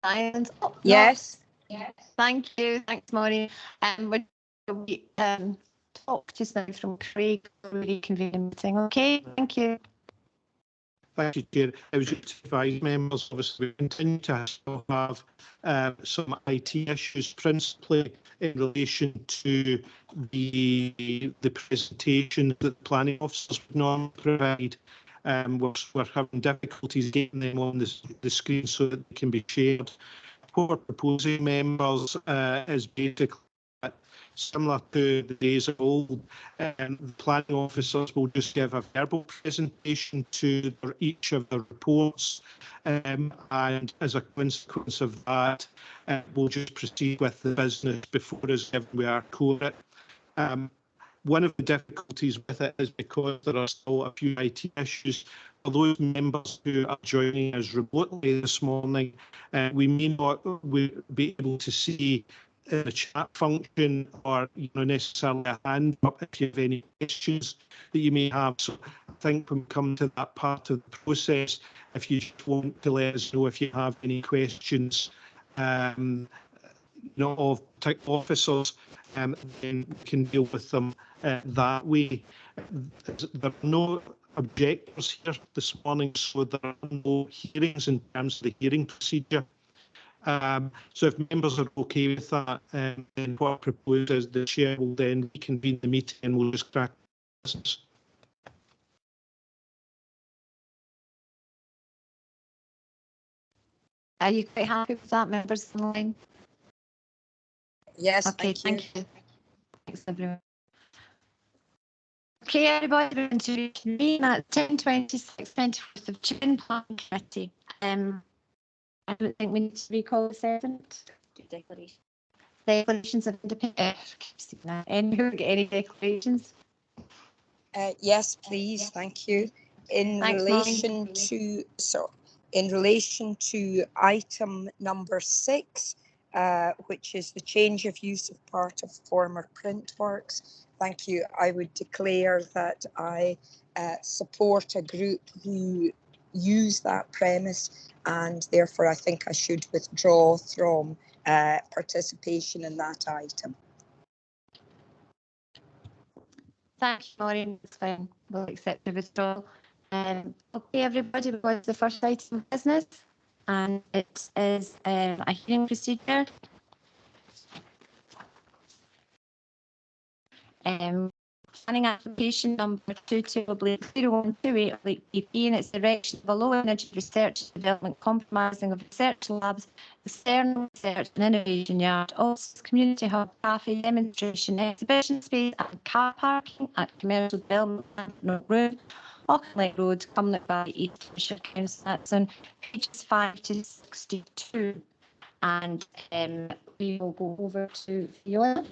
Silence. Oh, Yes. No. Yes. Thank you. Thanks, Maureen. We talk just now from Craig. We'll reconvene the meeting. Okay. Thank you. Thank you, Chair. I was just to advise members, obviously, we continue to still have some IT issues, principally in relation to the presentation that the planning officers would normally provide. We're having difficulties getting them on the screen so that they can be shared. What we're proposing, members, is basically similar to the days of old. The planning officers will just give a verbal presentation to each of the reports, and as a consequence of that, we'll just proceed with the business before us given we are quorum. One of the difficulties with it is because there are still a few IT issues. For those members who are joining us remotely this morning, we may not be able to see the chat function or necessarily a hand up if you have any questions that you may have. So I think when we come to that part of the process, if you just want to let us know if you have any questions of officers, then we can deal with them that way. There are no objectors here this morning, so there are no hearings in terms of the hearing procedure. So if members are okay with that, then what I propose is the chair will then reconvene the meeting and we'll just crack business. Are you quite happy with that, members online? Yes. Okay, thank you. Thanks, everyone. Okay, everybody, we're going to reconvene at 10:26, 24th of June, Planning Committee. I don't think we need to recall the servant. Declaration. Declarations of independence. Anyone get any declarations? Yes, please. Thank you. In relation to item number 6, which is the change of use of part of former print works. Thank you. I would declare that I support a group who use that premise, and therefore I think I should withdraw from participation in that item. Thank you, Maureen. It's fine. We'll accept the withdrawal. Okay, everybody, we'll go to the first item of business, and it is a hearing procedure. Planning application number 22/0128/BP, and it's the erection of a low energy research development comprising of research labs, external research and innovation yard, also community hub, cafe, demonstration, exhibition space and car parking at commercial development North Road, Auckland Road, Cumnock Valley, East Ayrshire Council. That's on pages 5 to 62, and we will go over to Fiona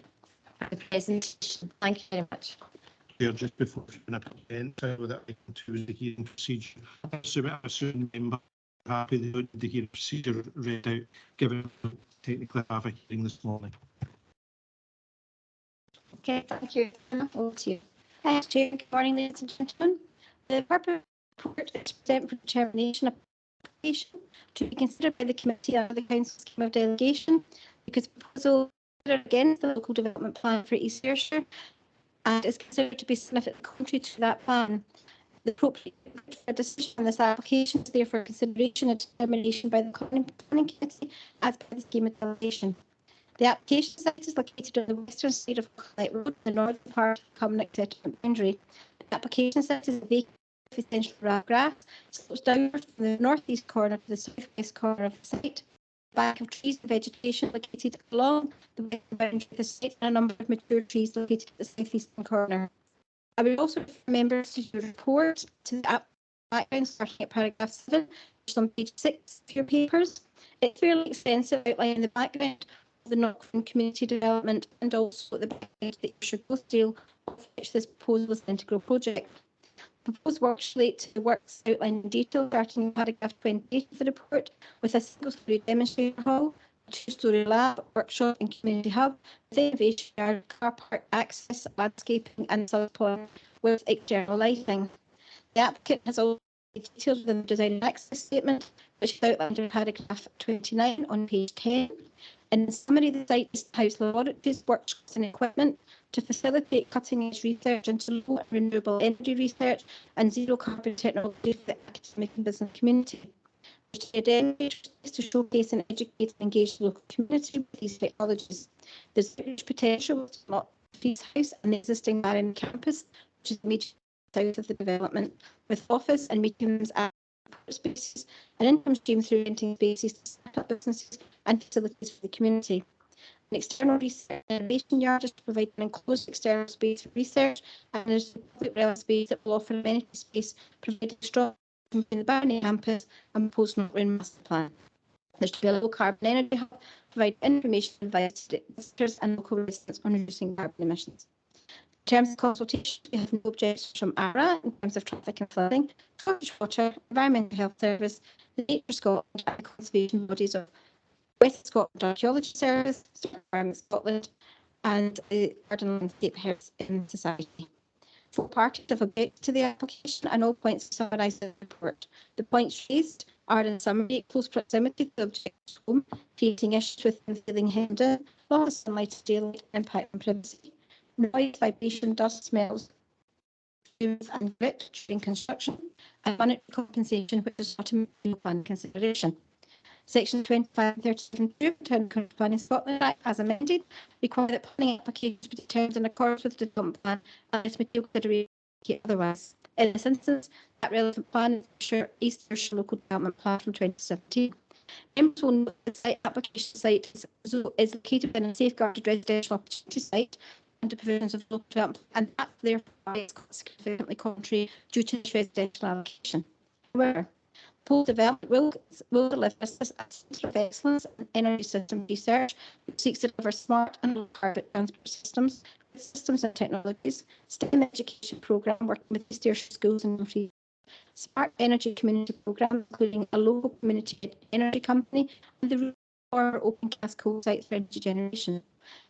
for the presentation. Thank you very much. Just before Fiona presents with that item 2 is the hearing procedure. I assume members are happy they don't need the hearing procedure read out, given technically have a hearing this morning. Okay, thank you. Over to you. Thanks, Chair. Good morning, ladies and gentlemen. The purpose of the report is to present for determination of application to be considered by the committee under the Council scheme of delegation, because the proposal against the local development plan for East Ayrshire and is considered to be significantly contrary to that plan. The appropriate for a decision on this application is therefore consideration and determination by the planning committee as per the scheme of delegation. The application site is located on the western side of Auckland Road, the northern part of the Cumnock settlement boundary. The application site is a vacant essential grass, slopes downward from the northeast corner to the southwest corner of the site. Back of trees and vegetation located along the western boundary of the site, and a number of mature trees located at the southeastern corner. I would also refer members to the report to the background starting at paragraph 7, which is on page 6 of your papers. It's fairly extensive, outlining the background of the Knockford community development and also the background of the Ayrshire Growth Deal, of which this proposal is an integral project. Proposed works relate to the works outlined in detail, starting in paragraph 28 of the report, with a single-storey demonstration hall, a two-storey lab, workshop and community hub, with innovation yard, car park access, landscaping and sub point with external lighting. The applicant has also details within the design and access statement, which is outlined in paragraph 29 on page 10. In summary, the site is to house laboratories, workshops and equipment to facilitate cutting-edge research into low and renewable energy research and zero carbon technology for the academic and business community. To demonstrate to showcase and educate and engage the local community with these technologies. There's huge potential with the Fees House and the existing Barron campus, which is immediately south of the development, with office and meeting rooms at spaces, an income stream through renting spaces to set up businesses and facilities for the community. An external research and innovation yard is to provide an enclosed external space for research, and there's a public realm space that will offer amenity space, providing strong between the Barony campus and proposed Northern Master Plan. There should be a low carbon energy hub, provide information and advice to visitors and local residents on reducing carbon emissions. In terms of consultation, we have no objections from ARA in terms of traffic and flooding, Scottish Water, Environmental Health Service, the Nature Scotland and the conservation bodies of West Scotland Archaeology Service, Environment Scotland and the Garden Landscape Health in Society. 4 parties have objected to the application and all points are summarised in the report. The points raised are in summary close proximity to the object's home, creating issues with feeling hinder, loss of sunlight, daylight, impact on privacy, noise, vibration, dust, smells, fumes and grit during construction, and monetary compensation, which is not a material plan consideration. Section 25 and 37 of the Town Council Planning Scotland Act, as amended, require that planning applications be determined in accordance with the development plan unless material consideration indicate otherwise. In this instance, that relevant plan is the East Ayrshire Local Development Plan from 2017. Members will note that the site application site is located within a safeguarded residential opportunity site under provisions of local development, and that therefore is significantly contrary due to this residential allocation. However, full development will deliver a centre of excellence in energy system research, which seeks to deliver smart and low carbon transport systems and technologies, STEM education programme working with East Ayrshire schools and free smart energy community programme, including a local community energy company and the former open cast coal site for energy generation.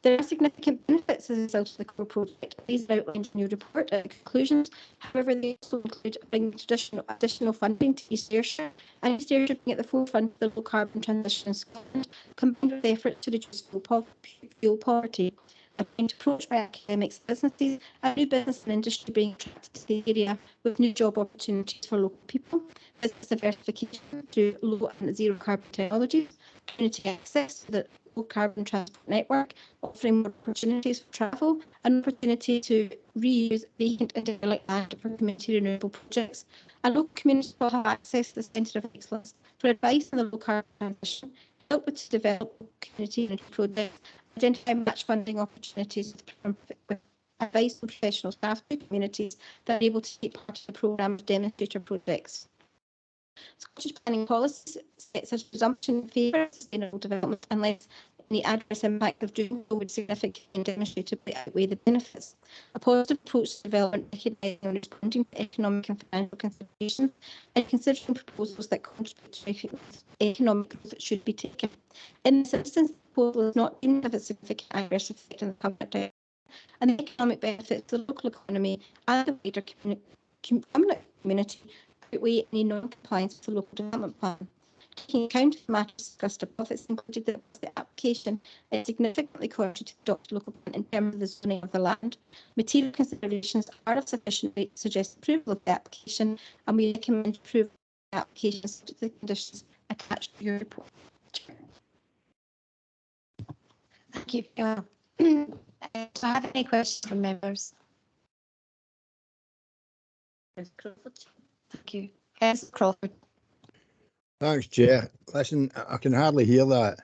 There are significant benefits as a result of the core project. These are outlined in your report at the conclusions. However, they also include bringing additional funding to East Ayrshire, and East Ayrshire being at the forefront of the low carbon transition in Scotland, combined with efforts to reduce fuel poverty. A joint approach by academics, businesses, and new business and industry being attracted to the area with new job opportunities for local people, business diversification through low and zero carbon technologies, community access to the low carbon transport network, offering more opportunities for travel, and opportunity to reuse vacant and derelict land for community renewable projects. And local communities will have access to the Centre of Excellence for advice on the low carbon transition, help with to develop community energy projects, identify match funding opportunities with advice on professional staff to communities that are able to take part in the programme of demonstrator projects. Scottish planning policy sets a presumption in favour of sustainable development unless any adverse impact of doing so would significantly and demonstrably outweigh the benefits. A positive approach to development, recognising and responding to economic and financial considerations and considering proposals that contribute to economic growth that should be taken. In this instance, the proposal is not deemed to have a significant adverse effect on the public dialogue, and the economic benefits to the local economy and the wider community outweigh any non-compliance with the local development plan. Taking account of the matters discussed above, it's included that the application is significantly contrary to the adopted local plan in terms of the zoning of the land. Material considerations are of sufficient weight to suggest approval of the application, and we recommend approval of the application subject to the conditions attached to your report. Thank you. Do I have any questions from members? Thank you. Yes, Crawford. Thanks, Chair. Listen, I can hardly hear that.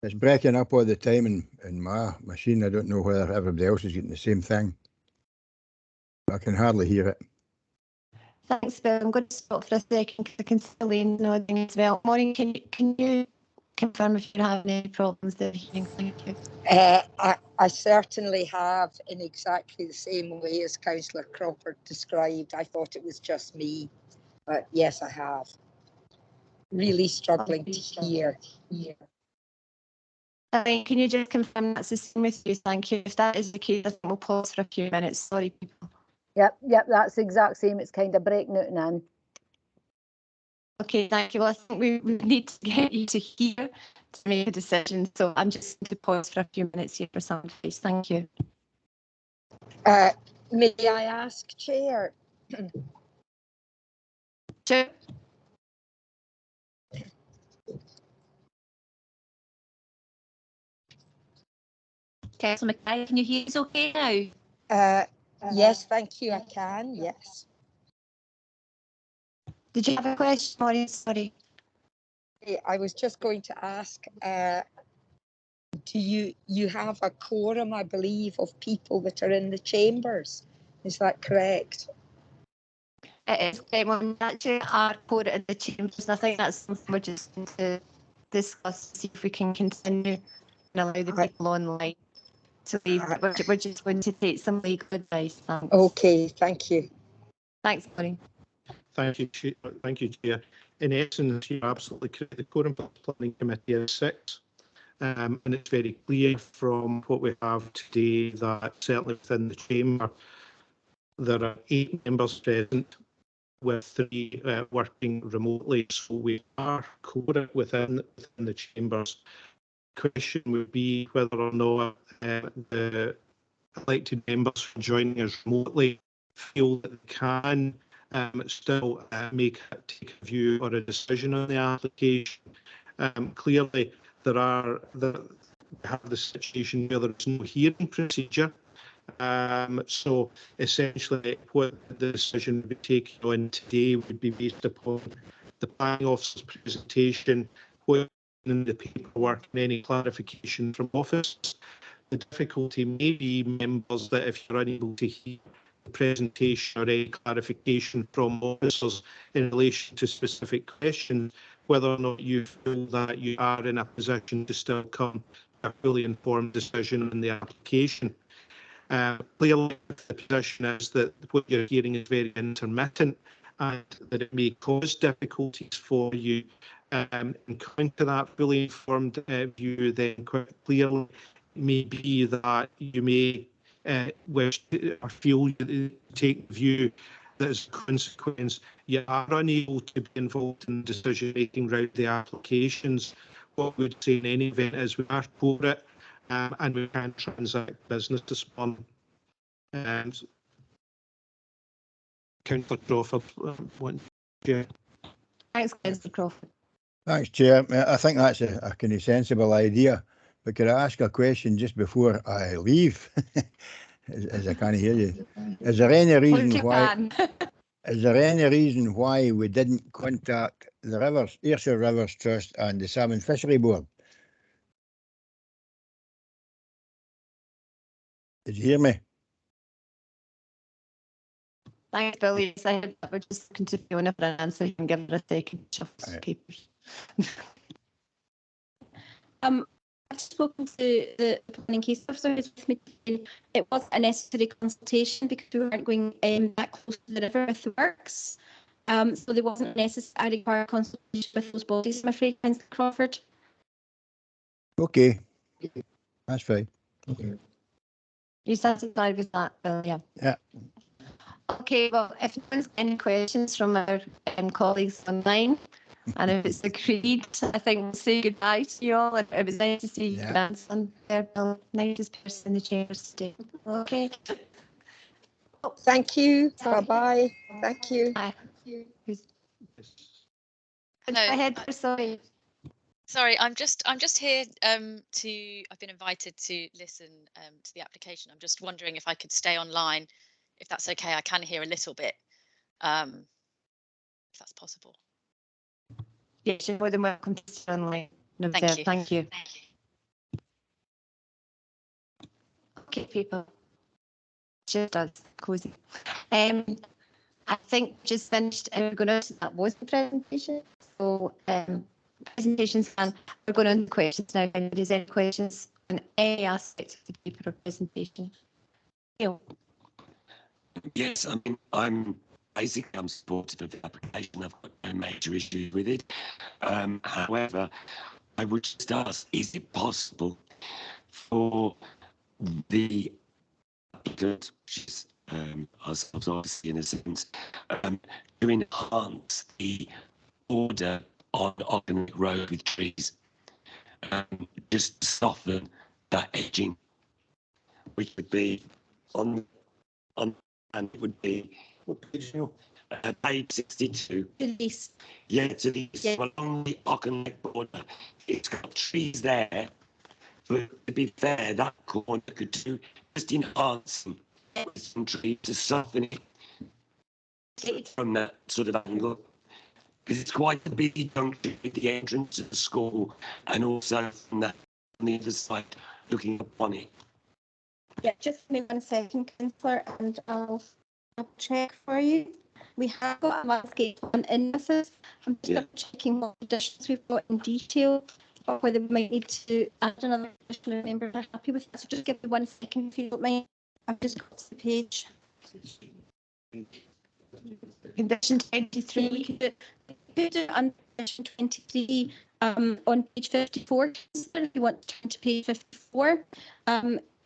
It's breaking up all the time in my machine. I don't know whether everybody else is getting the same thing. I can hardly hear it. Thanks, Bill. I'm going to stop for a second because I can see Elaine nodding as well. Maureen, can you confirm if you're having any problems with the hearing? Thank you. I certainly have, in exactly the same way as Councillor Crawford described. I thought it was just me, but yes, I have. Really struggling to hear. Elaine, can you just confirm that's the same with you? Thank you. If that is the case, I think we'll pause for a few minutes. Sorry, people. Yep, that's the exact same. It's kind of breaking out and in. Okay, thank you. Well, I think we need to get you to here to make a decision. So I'm just going to pause for a few minutes here for some advice. Thank you. May I ask, Chair? Sure. Councillor Mackay, can you hear us okay now? Yes, thank you. I can. Yes. Did you have a question, Maureen? Sorry. I was just going to ask, do you have a quorum, I believe, of people that are in the chambers? Is that correct? It is actually our code in the chambers, and I think that's something we're just going to discuss to see if we can continue and allow the people online to leave. We're just going to take some legal advice. Thanks. Okay, thank you. Thanks, Maureen. Thank you, Chair. In essence, you're absolutely correct. The quorum for the planning committee is 6. And it's very clear from what we have today that certainly within the chamber there are 8 members present with 3 working remotely. So we are quorum within the chambers. The question would be whether or not the elected members joining us remotely feel that they can still take a view or a decision on the application. Clearly, we have the situation where there is no hearing procedure. So essentially, what the decision would be taken on today would be based upon the planning officer's presentation, what in the paperwork, and any clarification from office. The difficulty may be, members, that if you're unable to hear the presentation or any clarification from officers in relation to specific questions, whether or not you feel that you are in a position to still come to a fully informed decision on the application. Clearly, the position is that what you're hearing is very intermittent and that it may cause difficulties for you. And coming to that fully informed view, then quite clearly may be that you may wish or feel you take the view that as a consequence you are unable to be involved in decision making around the applications. What we would say in any event is we are for it. And we can transact business this morning. Councillor Crawford, yeah. Thanks, Councillor Crawford. Thanks, Chair. I think that's a kind of sensible idea. But could I ask a question just before I leave? as I can't hear you. Is there any reason why? Is there any reason why we didn't contact the Ayrshire Rivers Trust and the Salmon Fishery Board? Did you hear me? Thanks, Billy. We're just looking to Fiona for an answer. You can give her a second to shuffle some papers. I've spoken to the planning case officer who's with me today. It was a necessary consultation because we weren't going that close to the river with the works. So there wasn't necessary required consultation with those bodies, I'm afraid, Councillor Crawford. Okay, that's fine. Okay. You satisfied with that, Bill? Yeah. Yeah. Okay, well, if no one's got any questions from our colleagues online, and if it's agreed, I think we'll say goodbye to you all. It was nice to see your grandson there, Bill. Nicest person in the chambers today. Okay. Thank you. Sorry. Bye-bye. Thank you. Go ahead, sorry. Sorry, I'm just here I've been invited to listen to the application. I'm just wondering if I could stay online, if that's okay. I can hear a little bit, if that's possible. Yes, you're more than welcome to stay online. No, Thank you. Thank you. Okay, people. Just does cozy. I think just finished. We're going to that was the presentation. So presentations, and we're going on to questions now. If there's any questions on any aspect of the paper or presentation. Yes, I mean, I'm supportive of the application. I've got no major issues with it. However, I would just ask, is it possible for the applicant, which is ourselves obviously in a sense, to enhance the border on Ogden Road with trees, just to soften that edging, which would be on, and it would be, what page, Neil? Page 62. Release. Yeah, to the Yeah. along the Ogden border, it's got trees there. But to be fair, that corner could do just enhance some tree to soften it from that sort of angle. Because it's quite a busy junction with the entrance to the school and also from that on the other side looking upon it. Yeah, just give me 1 second, councillor, and I'll check for you. We have got a landscape plan in with us. I'm just Yeah. checking what additions we've got in detail, or whether we might need to add another addition if members are happy with that. So just give me 1 second if you don't mind. I've just got to the page. Condition 23. We could do under condition 23 on page 54. If you want to turn to page 54,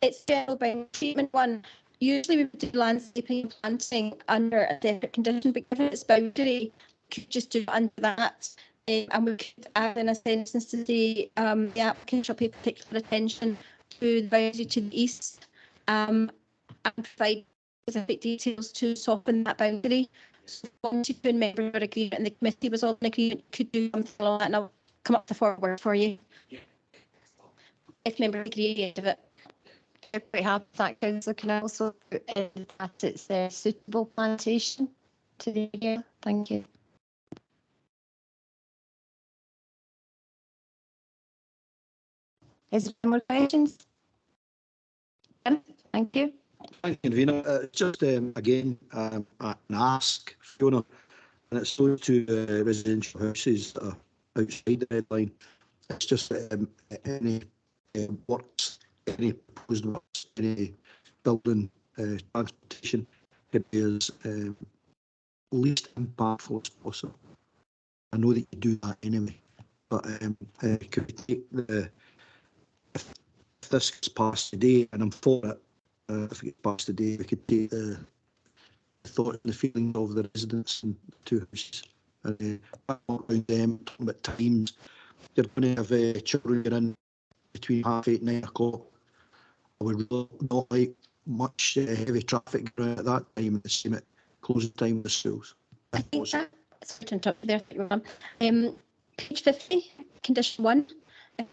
it's general by treatment 1. Usually we would do landscaping and planting under a separate condition, but given it's boundary, we could just do it under that. And we could add in a sentence to say the applicant shall pay particular attention to the boundary to the east and provide specific details to soften that boundary. So 1 to 2 members were agreement and the committee was all in agreement, could do something along that, and I'll come up the forward for you. If members agree at the end of it. If we have that, councillor, can I also put in that it's a suitable plantation to the area? Thank you. Is there more questions? Thank you. Thank you, Convener. Just again, an ask, Fiona, and it's those two residential houses that are outside the red line. It's just any works, any proposed works, any building transportation could be as least impactful as possible. I know that you do that anyway, but could we take the, if this gets passed today, and I'm for it, if it gets passed today, we could take the thought and the feeling of the residents in the two houses and around them, talking about times. You're going to have children get in between 8:30 and 9 o'clock. I would really not like much heavy traffic around at that time, the same at closing time of the schools. I think that's there. Page 50, condition 1.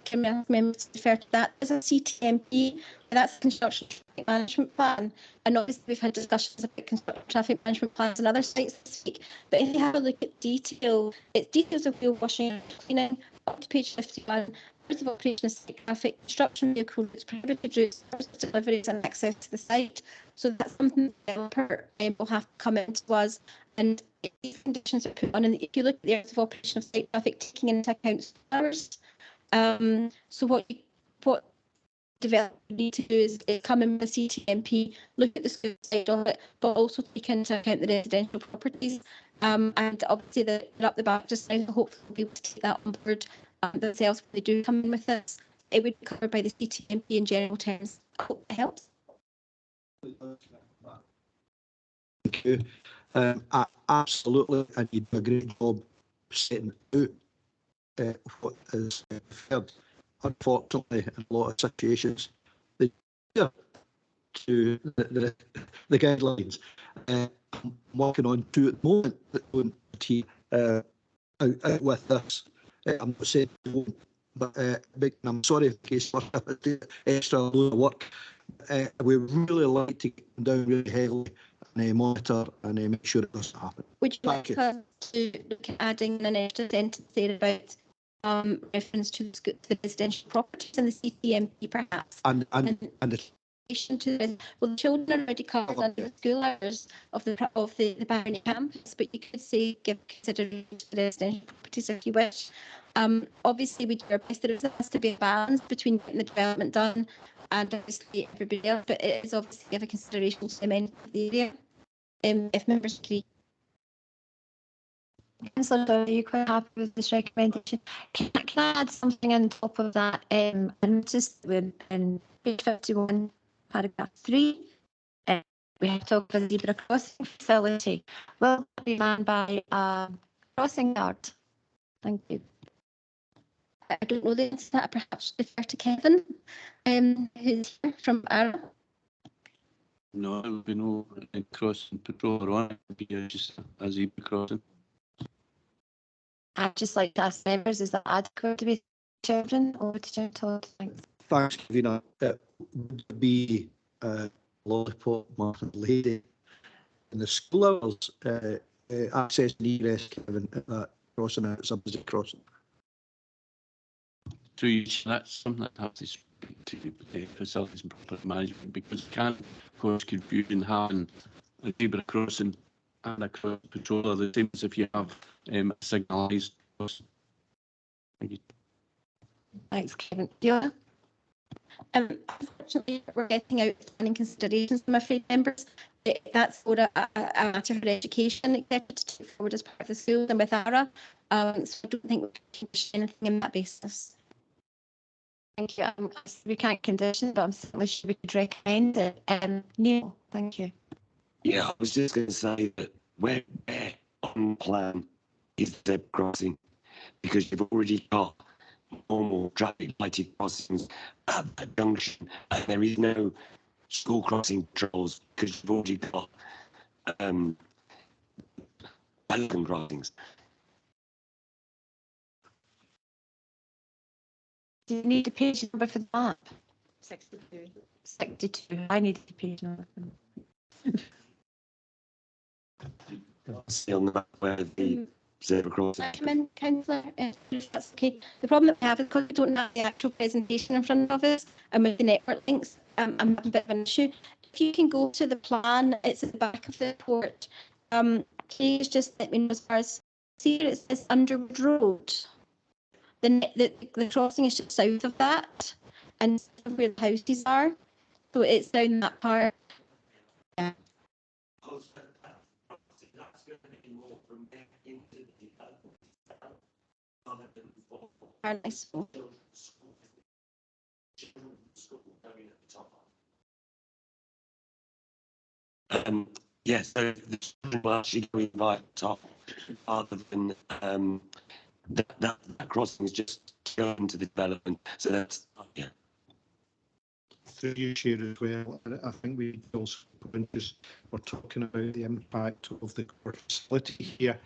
Can we ask members to refer to that as a CTMP? That's construction traffic management plan. And obviously we've had discussions about construction traffic management plans and other sites this week. But if you have a look at detail, it's details of wheel washing and cleaning up to page 51. Of operation of site traffic, construction vehicle routes, prohibited routes, deliveries and access to the site. So that's something the developer will have to come into us, and these conditions are put on. And if you look at the areas of operation of site traffic, taking into account hours. So what developers need to do is come in with a CTMP, look at the school side of it, but also take into account the residential properties. And obviously they're up the back just now, so hopefully we'll be able to take that on board themselves when they do come in with this. It would be covered by the CTMP in general terms. I hope it helps. Thank you. Absolutely, and you do a great job setting out what is preferred. Unfortunately, in a lot of situations, they adhere to the guidelines. I'm working on 2 at the moment that won't be out with this. I'm not saying they won't, but I'm sorry in case I have to do extra load of work. We really like to get them down really heavily and monitor and make sure it doesn't happen. Would you like us to look at adding an extra sentence there about reference to the residential properties and the CTMP perhaps? And the to this, well, the children are already covered under the school hours of the Barony campus, but you could say give consideration to the residential properties if you wish. Obviously, we do our best. There has to be a balance between getting the development done and obviously everybody else, but it is obviously give a consideration to the amendment of the area. If members agree. Councillor, are you quite happy with this recommendation? Can I add something on top of that? I noticed in page 51, paragraph 3, we have talked about the zebra crossing facility. Will it be manned by a crossing guard? Thank you. I don't know the answer to that. Perhaps refer to Kevin, who's here from Ayrshire. No, there will be no crossing patrol or on. It will be just a zebra crossing. I'd just like to ask members, is that adequate to be children? Over to Chair Todd. Thanks. Thanks, Kavina. It would be lollipop Martin Lady in the school hours, access and egress, Kevin, at that crossing, it's a busy crossing. So that's something that has to speak to facilities and property management, because it can cause confusion having a zebra crossing and a cross patrol are the same as if you have a signalised crossing. Thank you. Thanks, Kevin. Fiona? Unfortunately, we're getting out planning considerations, I'm afraid, members. That's for a matter for education, etc., to take forward as part of the school and with ARA. So I don't think we can change anything on that basis. Thank you. We can't condition, but I'm certainly sure we could recommend it. Neil, thank you. Yeah, I was just going to say that where on plan is the crossing, because you've already got normal traffic lighted crossings at the junction, and there is no school crossing patrols because you've already got pedestrian crossings. Do you need a page number for the map? 62. 62. I need a page number for that. See on the map where the zebra crossing. Come in, councillor, if that's okay. The problem that we have is because we don't have the actual presentation in front of us and with the network links, I'm having a bit of an issue. If you can go to the plan, it's at the back of the report. Please just let me know as far as, see it says Underwood Road. The crossing is just south of that and where the houses are. So it's down that part. Yeah. Nice. Yes, so the children will actually go right top, other than that crossing is just going to the development. So that's yeah. Through you, Chair, as well. And I think we also just were talking about the impact of the core facility here,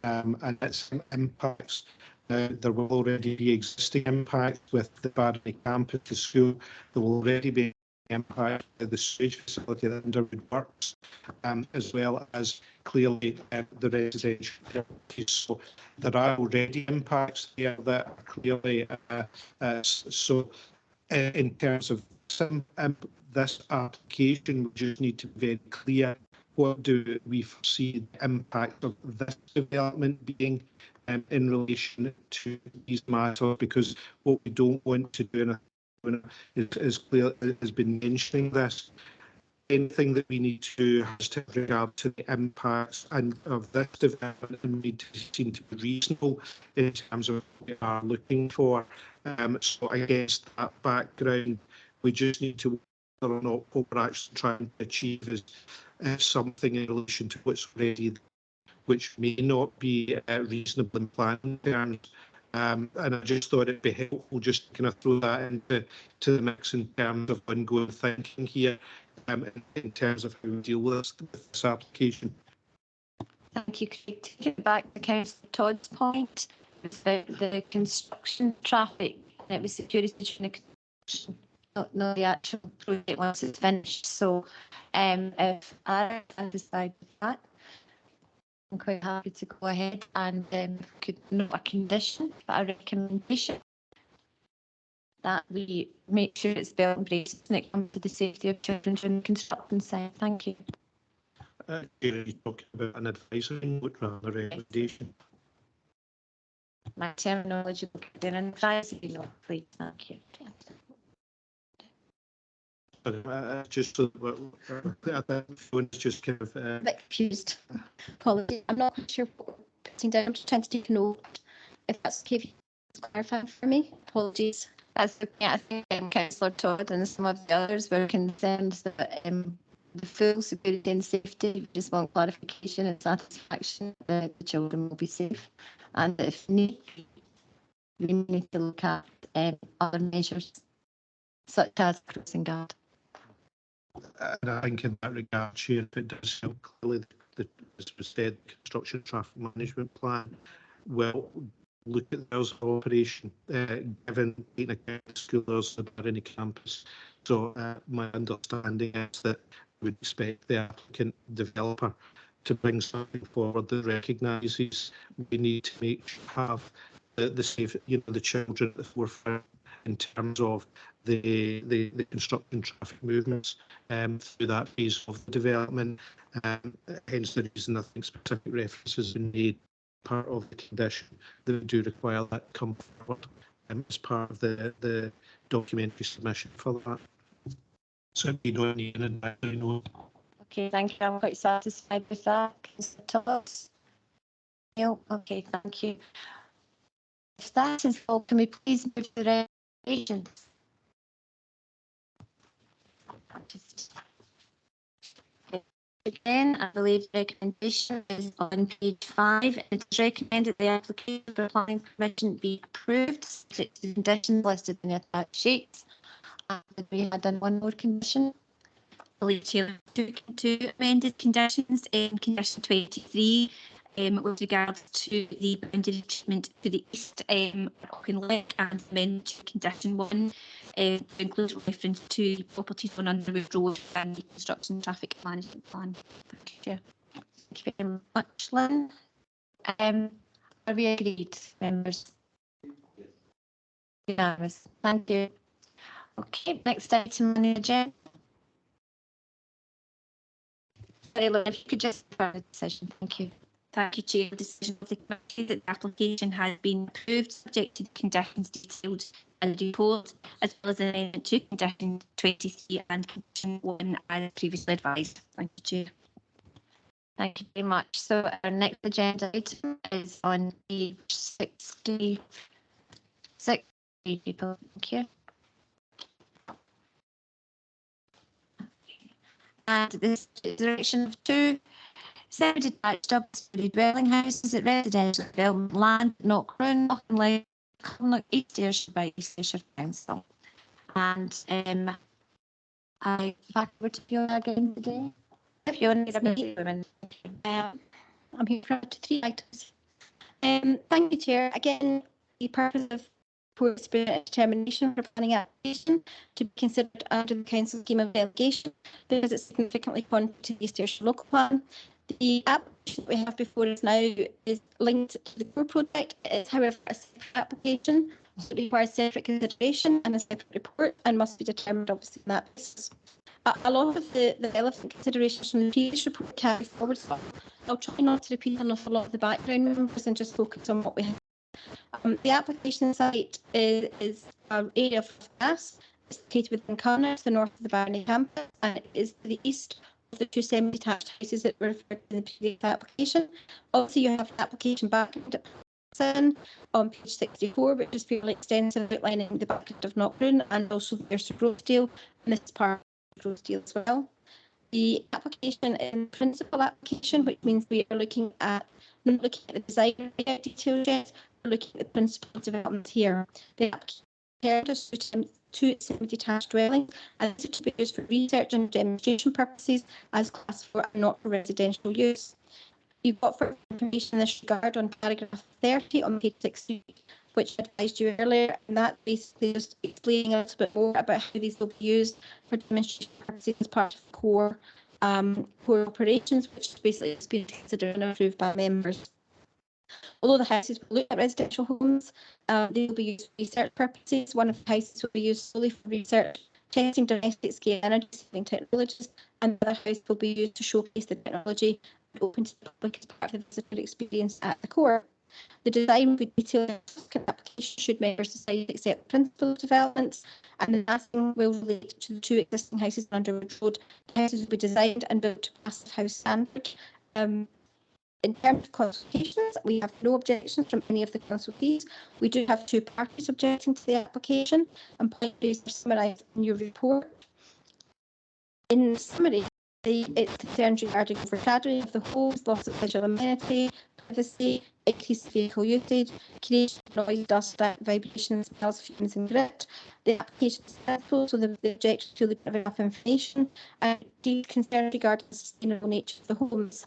and its impacts. There will already be existing impact with the Barney campus, the school. There will already be impact of the sewage facility that Underwood works, as well as clearly the residential properties. So there are already impacts there that are clearly so. In terms of this application, we just need to be very clear what do we foresee the impact of this development being in relation to these matters, because what we don't want to do is clear, has been mentioning this. Anything that we need to do has to regard to the impacts and of this development, and we need to seem to be reasonable in terms of what we are looking for. So against that background, we just need to whether or not what we're actually trying to achieve is something in relation to what's already, which may not be reasonable in planning terms. And I just thought it'd be helpful just to kind of throw that into the mix in terms of ongoing thinking here, in terms of how we deal with this application. Thank you, Craig. To get back to Councillor Todd's point, the construction traffic, it was security during the construction, not the actual project once it's finished. So if I decide with that, I'm quite happy to go ahead and could not a condition, but a recommendation that we make sure it's belt and braces when it comes to the safety of children during the construction side. Thank you. You're talking about an advisory note rather than a recommendation. My terminology will get an advisory note, please. Thank you. Just so that just kind of A bit confused. Apologies. I'm not quite sure what we're putting down. I'm just trying to take a note. If that's okay, if you can clarify for me. Apologies. That's okay. I think Councillor Todd and some of the others were concerned that the full security and safety, we just want clarification and satisfaction that the children will be safe. and if need be, we need to look at other measures, such as crossing guard. And I think in that regard, Chair, if it does help, clearly, as was said, the construction traffic management plan will look at the hours of operation, given taking account the school hours that are in the campus. So my understanding is that we would expect the applicant developer to bring something forward that recognises we need to have the safe, the children at the forefront in terms of the construction traffic movements through that phase of the development. Hence the reason I think specific references been made part of the condition that we do require that come forward as part of the documentary submission for that. So we don't need an advisory note. Okay, thank you. I'm quite satisfied with that. Councillor Tulloch? No, okay, thank you. If that is all, can we please move to the recommendations? Again, I believe the recommendation is on page 5. It is recommended the application for planning permission be approved, subject to the conditions listed in the attached sheets. And we had done one more condition. I believe Chair two amended conditions in condition 23 with regards to the boundary treatment to the east Auckland Lake, and amendment to condition 1 to include reference to the properties on Underwood Road and the construction traffic management plan. Thank you, Chair. Thank you very much, Lynn. Are we agreed, members? Unanimous. Thank you. Okay, next item on the agenda. Sorry, Lynn, if you could just start the decision. Thank you. Thank you, Chair. The decision of the committee that the application has been approved, subject to the conditions detailed in the report, as well as an amendment to condition 23 and condition 1 as previously advised. Thank you, Chair. Thank you very much. So our next agenda item is on page 60. People. Thank you. And this is the direction of 2 semi-detached double-storey dwelling houses at residential development land, not Crown, Auckland Lake, East Ayrshire by East Ayrshire Council. And I back over to Fiona again today. Fiona, I'm here for 3 items. Thank you, Chair. Again, the purpose of report's determination for planning application to be considered under the Council scheme of delegation because it's significantly contrary to the East Ayrshire local plan. The application that we have before us now is linked to the core project. It is, however, a separate application, so it requires separate consideration and a separate report and must be determined obviously on that basis. A lot of the relevant considerations from the previous report carry forward, so I'll try not to repeat an awful lot of the background numbers and just focus on what we have. The application site is an area of gas. It's located within Carna, to the north of the Barony campus, and it is to the east of the 2 semi-detached houses that were referred to in the previous application. Also, you have the application background on page 64, which is fairly extensive, outlining the background of Knockroon and also there's a growth deal, and this is part of the growth deal as well. The application is a principal application, which means we are looking at not looking at the design layout details yet, we're looking at the principal development here. The application is 2 semi-detached dwellings, and this is to be used for research and demonstration purposes as class 4 and not for residential use. You've got further information in this regard on paragraph 30 on page 60, which I advised you earlier, and that basically is explaining a little bit more about how these will be used for demonstration purposes as part of core operations, which is basically has been considered and approved by members. Although the houses will look at residential homes, they will be used for research purposes. One of the houses will be used solely for research, testing domestic scale energy saving technologies, and the other house will be used to showcase the technology and open to the public as part of the visitor experience at the core. The design will be detailed in the application should members decide to accept principal developments, and the massing will relate to the 2 existing houses on Underwood Road. The houses will be designed and built to passive house standard. In terms of consultations, we have no objections from any of the consultees. We do have 2 parties objecting to the application, and points are summarised in your report. In summary, it's concerns regarding overshadowing of the homes, loss of visual amenity, privacy, increased vehicle usage, creation of noise, dust, vibration, smells, fumes and grit. The application is sensible, so the objections feel they don't have enough information, and deep concern regarding the sustainable nature of the homes.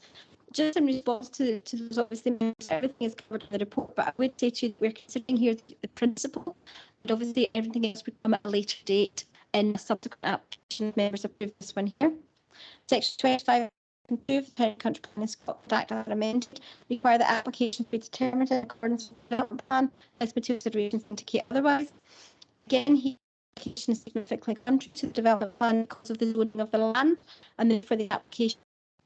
Just in response to those, obviously, everything is covered in the report, but I would say to you that we're considering here the principle, and obviously everything else would come at a later date in a subsequent application if members approve this one here. Section 25 and 2 of the Parent Country Planning Scotland Act are amended, require that applications be determined in accordance with the development plan, as material considerations indicate otherwise. Again, here the application is significantly contrary to the development plan because of the zoning of the land, and therefore the application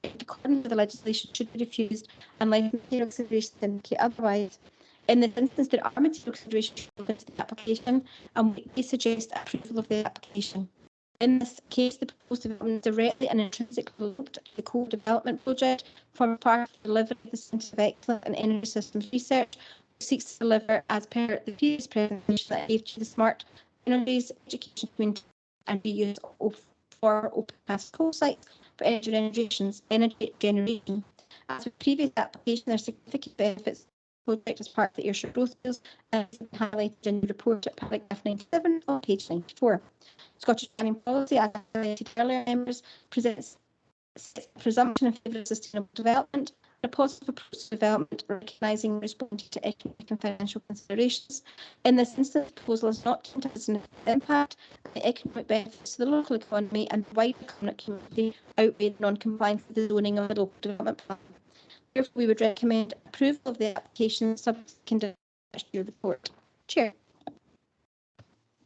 in accordance with the legislation should be refused unless material considerations indicate otherwise. In this instance, there are material considerations relevant to the application, and we suggest approval of the application. In this case, the proposed development is directly and intrinsically linked to the co-development project, form part of the delivery of the Centre of Excellence in Energy Systems Research, which seeks to deliver, as per the previous presentation, that gave to the smart energies, education community, and reuse for open cast coal sites for energy generation. As with previous application, there are significant benefits project as part of the Ayrshire growth deals, and it's been highlighted in the report at paragraph 97 on page 94. Scottish planning policy, as highlighted earlier, members, presents a presumption in favour of sustainable development, a positive approach to development, recognising and responding to economic and financial considerations. In this instance, the proposal is not to have an impact, and the economic benefits to the local economy and the wider economic community outweigh the non-compliance with the zoning of the local development plan. Therefore, we would recommend approval of the application subject to conditions attached to your report. Chair.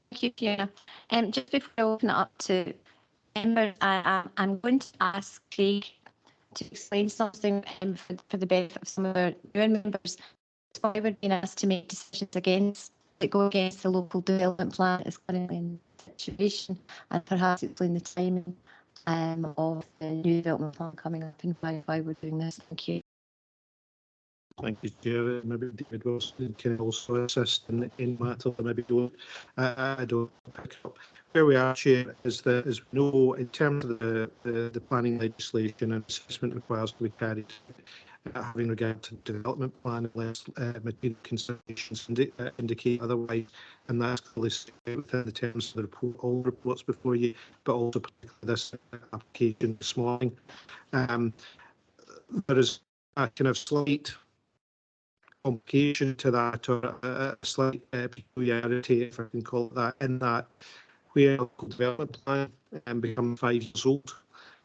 Thank you, Fiona. Just before I open it up to members, I'm going to ask Craig to explain something for the benefit of some of our newer members. Why we're being asked to make decisions that go against the local development plan is currently in the situation, and perhaps explain the timing of the new development plan coming up and why we're doing this. Thank you. Thank you, Chair. Maybe David Wilson can also assist in matter that maybe I don't pick up. Where we are, Chair, is that, as we know, in terms of the planning legislation, and assessment requires to be carried having regard to development plan unless material considerations indicate otherwise, and that's clearly within the terms of the report, all reports before you, but also particularly this application this morning. There is a kind of slight complication to that, or a slight peculiarity, if I can call it that, in that where local development plan become 5 years old,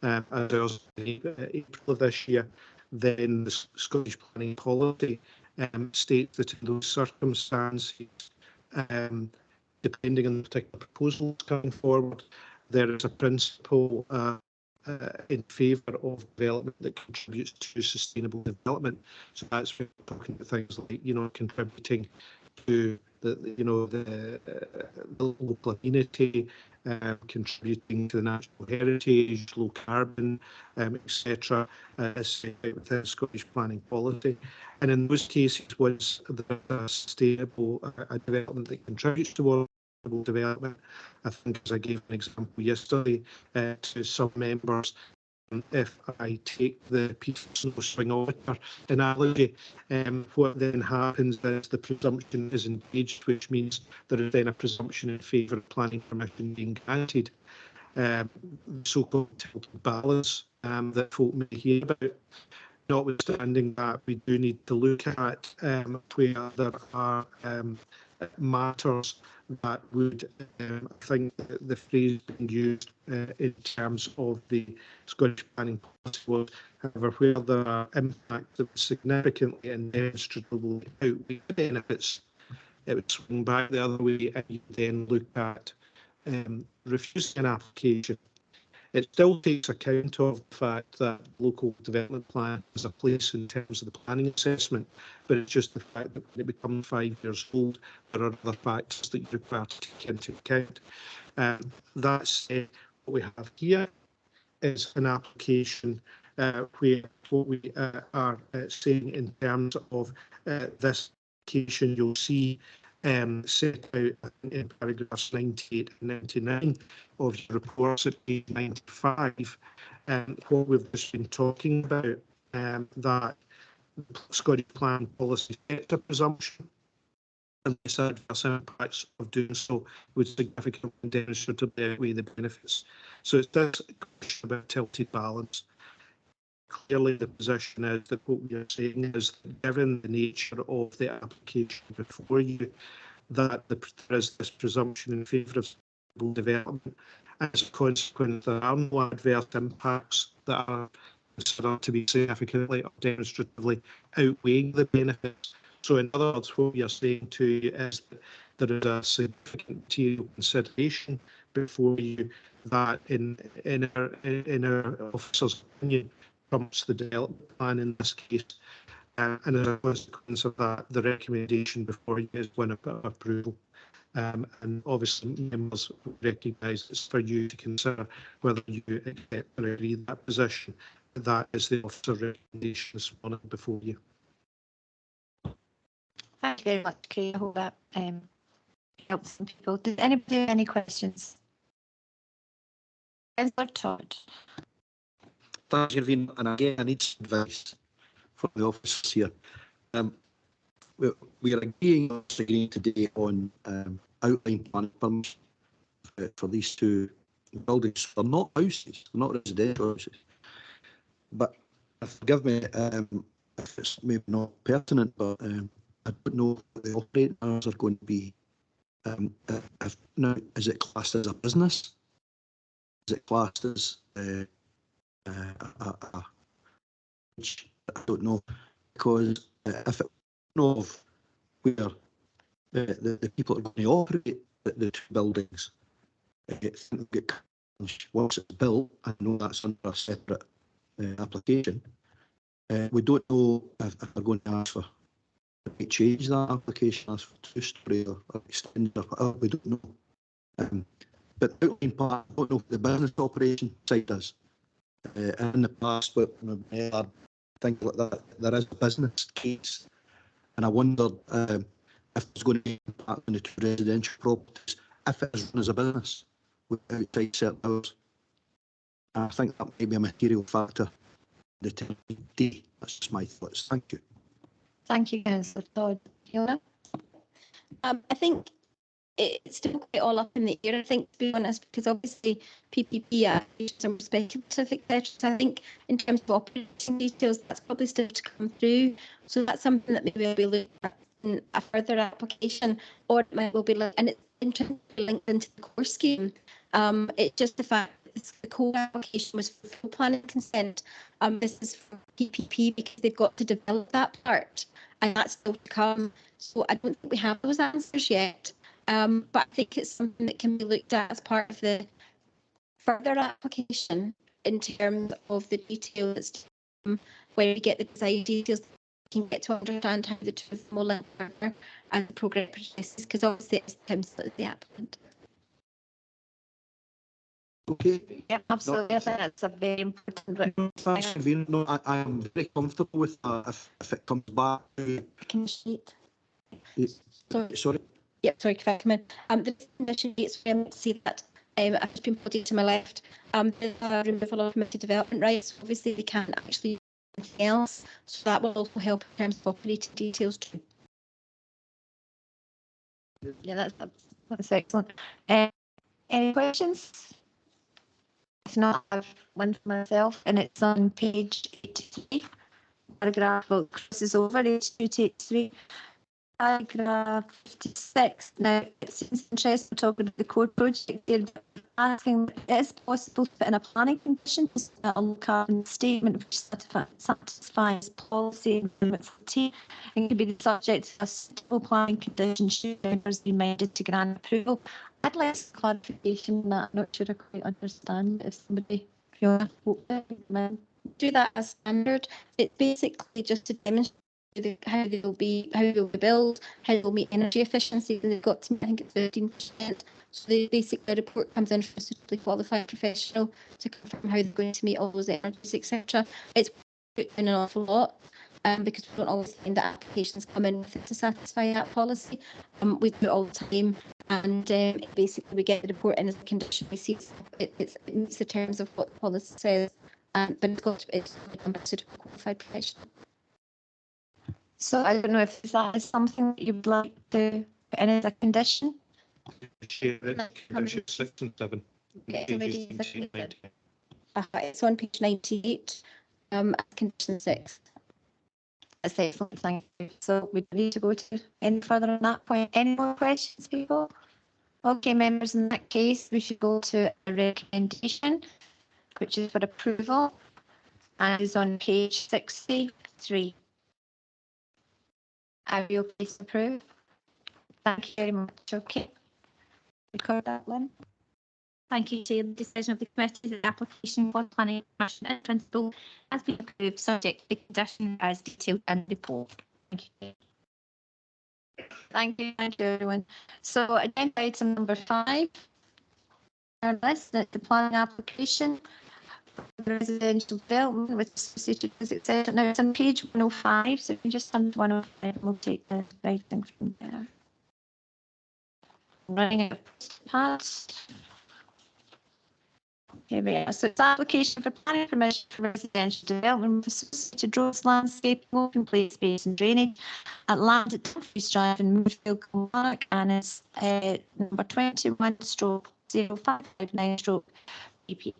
as was in April of this year, then the Scottish planning policy states that in those circumstances, depending on the particular proposals coming forward, there is a principle in favour of development that contributes to sustainable development. So that's when we're talking about things like, contributing to the local community, contributing to the natural heritage, low carbon, etc., as set out within Scottish planning policy. And in those cases, once there's a sustainable development that contributes towards development, I think, as I gave an example yesterday to some members, if I take the Peterson swing auditor analogy, what then happens is the presumption is engaged, which means there is then a presumption in favour of planning permission being granted. So-called tilted balance that folk may hear about. Notwithstanding that, we do need to look at where there are matters that would, I think the phrase being used in terms of the Scottish planning policy was, however, where there are impacts that significantly and demonstrably outweigh the benefits, it would swing back the other way, and you then look at refusing an application. It still takes account of the fact that local development plan has a place in terms of the planning assessment, but it's just the fact that when it becomes 5 years old, there are other factors that you require to take into account. That said, what we have here is an application where what we are saying in terms of this application, you'll see set out in paragraphs 98 and 99 of your reports at page 95, what we've just been talking about, that the Scottish Plan policy set a presumption, unless adverse impacts of doing so would significantly and demonstrably outweigh the benefits. So it's this question about tilted balance. Clearly, the position is that what we are saying is that given the nature of the application before you, that there is this presumption in favour of sustainable development. As a consequence, there are no adverse impacts that are considered to be significantly or demonstratively outweighing the benefits. So in other words, what we are saying to you is that there is a significant material consideration before you that in our officer's opinion trumps the development plan in this case. And as a consequence of that, the recommendation before you is one of approval. And obviously, members recognise it's for you to consider whether you accept or agree with that position. That is the officer recommendation this morning before you. Thank you very much, Craig. I hope that helps some people. Does anybody have any questions? Councillor Todd. Thanks, Irvine. And again, I need some advice from the officers here. We are agreeing today on outline planning permission for these two buildings. They're not houses, they're not residential houses. But forgive me if it's maybe not pertinent, but I don't know what the operating hours are going to be. Now, is it classed as a business? Is it classed as which I don't know, because if it of where the people are going to operate the two buildings, once it's built, I know that's under a separate application. We don't know if they're going to ask for to change that application, ask for two-storey or extended, or whatever, we don't know. But the outline part, I don't know what the business operation side is. In the past, but things like that, there is a business case, and I wondered if it's going to be impact on the two residential properties if it is run as a business outside certain hours. I think that might be a material factor. That's just my thoughts. Thank you. Thank you, Councillor Todd. Fiona? I think it's still quite all up in the air, I think, to be honest, because obviously PPP applications are speculative, etc. So I think in terms of operating details, that's probably still to come through. So that's something that maybe we'll be looking at in a further application, or it might well be like, and it's intrinsically linked into the core scheme. It's just the fact that the core application was for full planning consent. This is for PPP because they've got to develop that part, and that's still to come. So I don't think we have those answers yet. But I think it's something that can be looked at as part of the further application in terms of the detail that's where we get the design details, we can get to understand how the two of them will link together and the program processes, because obviously it's the council as the applicant. Okay. Yeah, absolutely. I think that's a very important. Thanks, Convener. No, I am very comfortable with if it comes back to. Can sheet. Sorry. Yep, sorry, if I come in. The condition dates for to see that I've just been put to my left. The removal of permitted development rights. Obviously, they can't actually do anything else, so that will also help in terms of operating details too. Yeah, that's excellent. Any questions? If not, I have one for myself, and it's on page 83. Paragraph crosses over H283. Paragraph 56. Now, it seems interesting talking about the core project here, asking is it possible to put in a planning condition to submit a low carbon statement which satisfies policy and limit 14 and can be the subject of a suitable planning condition should members be minded to grant approval. I'd like some clarification on that. I'm not sure I quite understand if somebody do that as standard. It's basically just to demonstrate how they'll be built, how they'll meet energy efficiency. They've got to, I think it's 15%. So the report comes in from a suitably qualified professional to confirm how they're going to meet all those energies, etc. It's put in an awful lot because we don't always find that applications come in with it to satisfy that policy. We do it all the time, and basically we get the report in as a condition. We see it meets the terms of what the policy says, but it's got to be done by a suitably qualified professional. So I don't know if that is something that you'd like to put in as a condition. Chair, it's condition 6 and 7. Yeah, Pages everybody 98 and seconded. 10. It's on page 98, condition 6. That's excellent, thank you. So we don't need to go to any further on that point. Any more questions, people? Okay, members, in that case, we should go to a recommendation, which is for approval, and is on page 63. Are you please approve? Thank you very much. Okay. Record that, Lynn. Thank you, Chair. The decision of the committee that the application for planning permission in principle has been approved, subject to the condition as detailed in the report. Thank you. Thank you, everyone. So agenda item number 5. Our list that the planning application for residential development with associated with etc. Now it's on page 105, so if you just turn to 105, we'll take the writing from there. Running out of past. Here we are. So it's application for planning permission for residential development with associated roads, landscaping, open play space and drainage at land at Dumfries Drive in Moorfield, Kilmarnock, and it's number 21/0559/BP.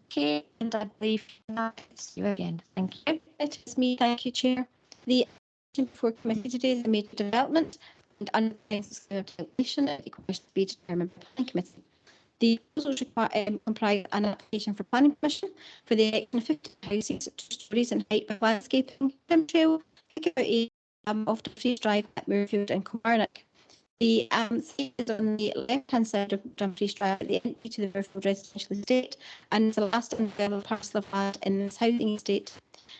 Okay, and I believe that's you again. Thank you. It is me. Thank you, Chair. The application before committee today is a major development and under the scheme of completion it requires to be determined by the planning committee. The proposals comprise an application for planning permission for the erection of 50 houses at 2 stories in height with landscaping, trim trail, kickabout area of Dumfries Drive at Moorfield and Kilmarnock. The site is on the left-hand side of Dumfries Drive at the entry to the Moorfield residential estate and is the last undeveloped parcel of land in this housing estate.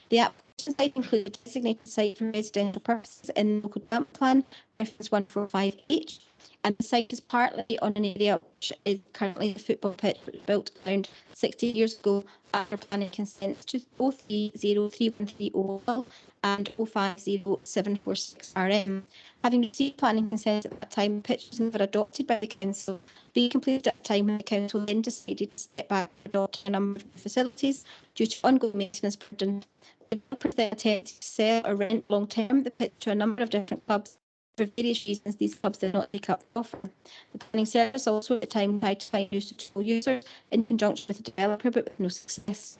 The application site includes a designated site for residential purposes in the local development plan, reference 145H, and the site is partly on an area which is currently a football pitch, which was built around 60 years ago after planning consents to 030313 and 050746 RM. Having received planning consent at that time, the pitch was never adopted by the council, being completed at a time when the council then decided to step back and adopt a number of facilities due to ongoing maintenance burden. The developer then attempted to sell or rent long-term the pitch to a number of different clubs. For various reasons, these clubs did not take up the offer. The planning service also at the time tried to find new suitable users in conjunction with the developer, but with no success.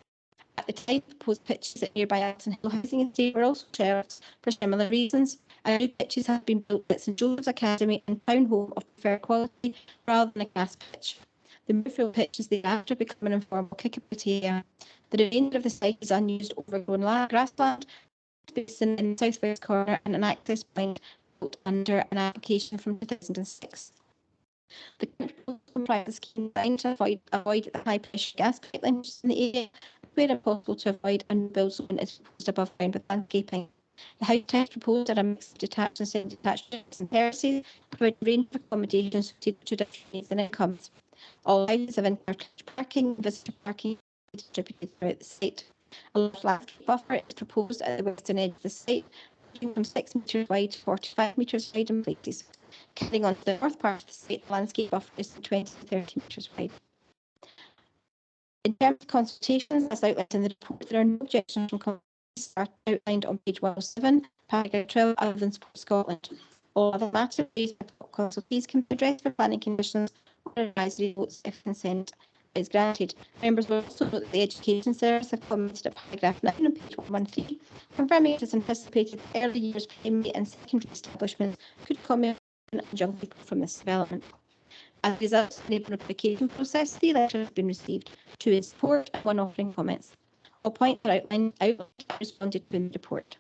At the time, proposed pitches at nearby Alton Hill housing estate were also shelved for similar reasons, and new pitches have been built at St Joseph's Academy and Town Home of preferred quality rather than a grass pitch. The Moorfield pitch is thereafter become an informal kickabout area. The remainder of the site is unused overgrown grassland, basin in the southwest corner, and an access point built under an application from 2006. The proposal comprises a scheme designed to avoid the high pressure gas pipelines in the area, where impossible to avoid, and build zone is proposed above ground with landscaping. The house types proposed are a mix of detached and semi-detached units and terraces, providing a range of accommodations suited to different needs and incomes. All houses have interchange parking and visitor parking distributed throughout the site. A large landscape buffer is proposed at the western edge of the site, ranging from 6 metres wide to 45 metres wide in places. Carrying on to the north part of the site, the landscape buffer is 20 to 30 metres wide. In terms of consultations, as outlined in the report, there are no objections from committees outlined on page 107, paragraph 12, other than Sport Scotland. All other matters raised by consultees can be addressed for planning conditions or advisory votes if consent is granted. Members will also note that the Education Service have commented at paragraph 9 on page 113, confirming it is anticipated that early years primary and secondary establishments could comment on young people from this development. As a result of the notification process, 3 letters have been received, 2 in support and 1 offering comments. All points are outlined responded to in the report.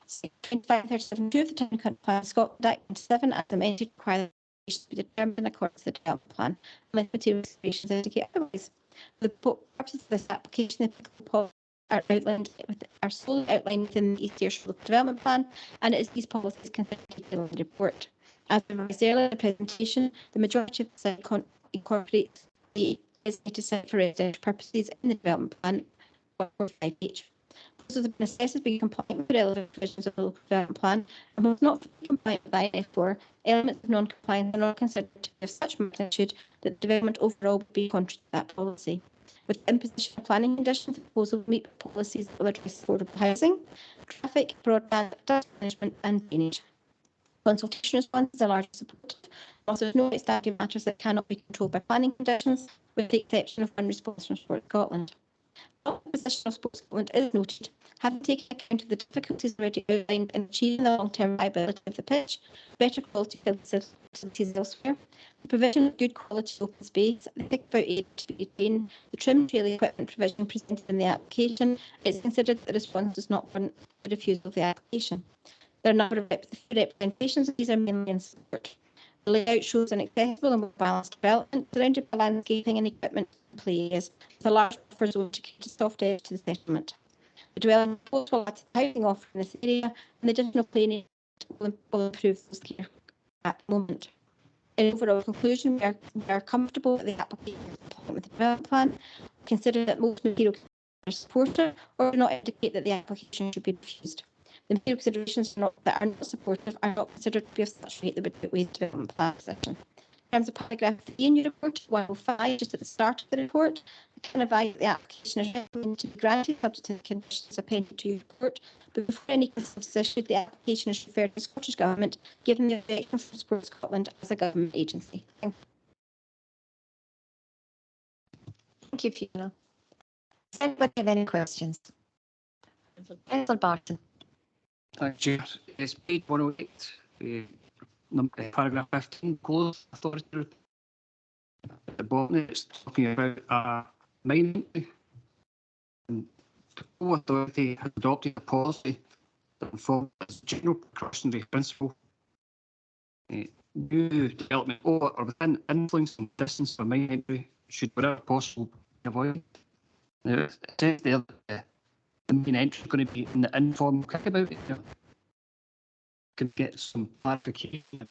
2537(2) of the Town Council Plan Scotland Act 7 as amended require to be determined in accordance with the development plan, unless material considerations indicate otherwise. For the purposes of this application, the applicable policies are solely outlined within the East Ayrshire Local Development Plan, and it is these policies considered detailed in the report. As advised earlier in the presentation, the majority of the site incorporates the designated site for residential purposes in the development plan 145H. Proposals have been assessed as being compliant with the relevant provisions of the local development plan, and was not fully compliant with INF4, elements of non-compliance are not considered to be of such magnitude that the development overall would be contrary to that policy. With the imposition of planning conditions, the proposal will meet policies that will address affordable housing, traffic, broadband, dust management and drainage. Consultation responses are largely supportive. Also, there's no outstanding matters that cannot be controlled by planning conditions, with the exception of one response from Sport Scotland. The opposition of Sport Scotland is noted, having taken account of the difficulties already outlined in achieving the long-term viability of the pitch, better quality facilities elsewhere, the provision of good quality open space, the kick-about area to be retained, the trim trailer equipment provision presented in the application. It's considered that the response does not warrant the refusal of the application. There are a number of representations, and these are mainly in support. The layout shows an accessible and well-balanced development surrounded by landscaping and equipment play areas, with a large buffer zone to create a soft edge to the settlement. The development will add to the housing offer in this area, and the additional planning will improve those care at the moment. In overall conclusion, we are comfortable with the application with the development plan, consider that most material are supported, or do not indicate that the application should be refused. The material considerations that are not supportive are not considered to be of such weight that would outweigh the development plan position. In terms of paragraph 3 in your report, 105, just at the start of the report, I can advise that the application is recommended to be granted subject to the conditions appended to your report, but before any consent is issued, the application is referred to the Scottish Government, given the objection from Sport Scotland as a government agency. Thank you, Fiona. Does anybody have any questions? Councillor Barton. Thank you. It's page 108, paragraph 15, close authority report. At the bottom, it's talking about a mine entry. And the Code Authority has adopted a policy that informs as general precautionary principle. New development over or within influence and distance of a mine entry should, wherever possible, be avoided. Now, it says there that the main entry is going to be in the informal kickabout area. Can get some clarification about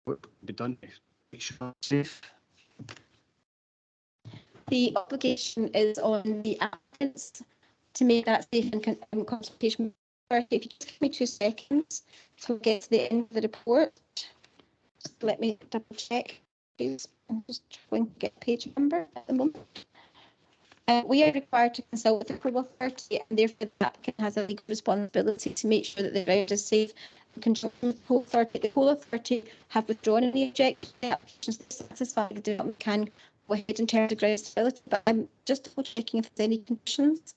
what would be done to make sure it's safe. The obligation is on the applicants to make that safe and consultation. If you just give me 2 seconds to get to the end of the report, just let me double check, please. I'm just trying to get page number at the moment. We are required to consult with the Code Authority, and therefore the applicant has a legal responsibility to make sure that the ground is safe. In conjunction with the Code Authority, the Code Authority have withdrawn any objections to the applications to satisfy the development can go ahead in terms of ground stability, but I'm just double checking if there's any conditions.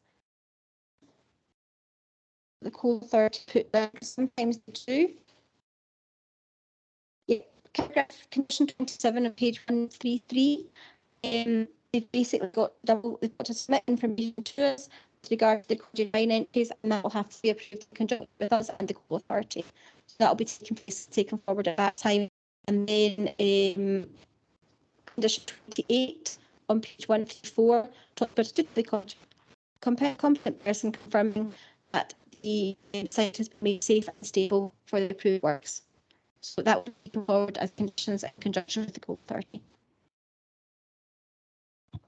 The Code Authority put down, sometimes they do. Yeah, paragraph condition 27 on page 133. They've basically got they've got to submit information to us with regard to the code mine entries, and that will have to be approved in conjunction with us and the Code Authority. So that will be taken forward at that time. And then condition 28 on page 134 talks about the competent person confirming that the site has been made safe and stable for the approved works. So that will be taken forward as conditions in conjunction with the Code Authority.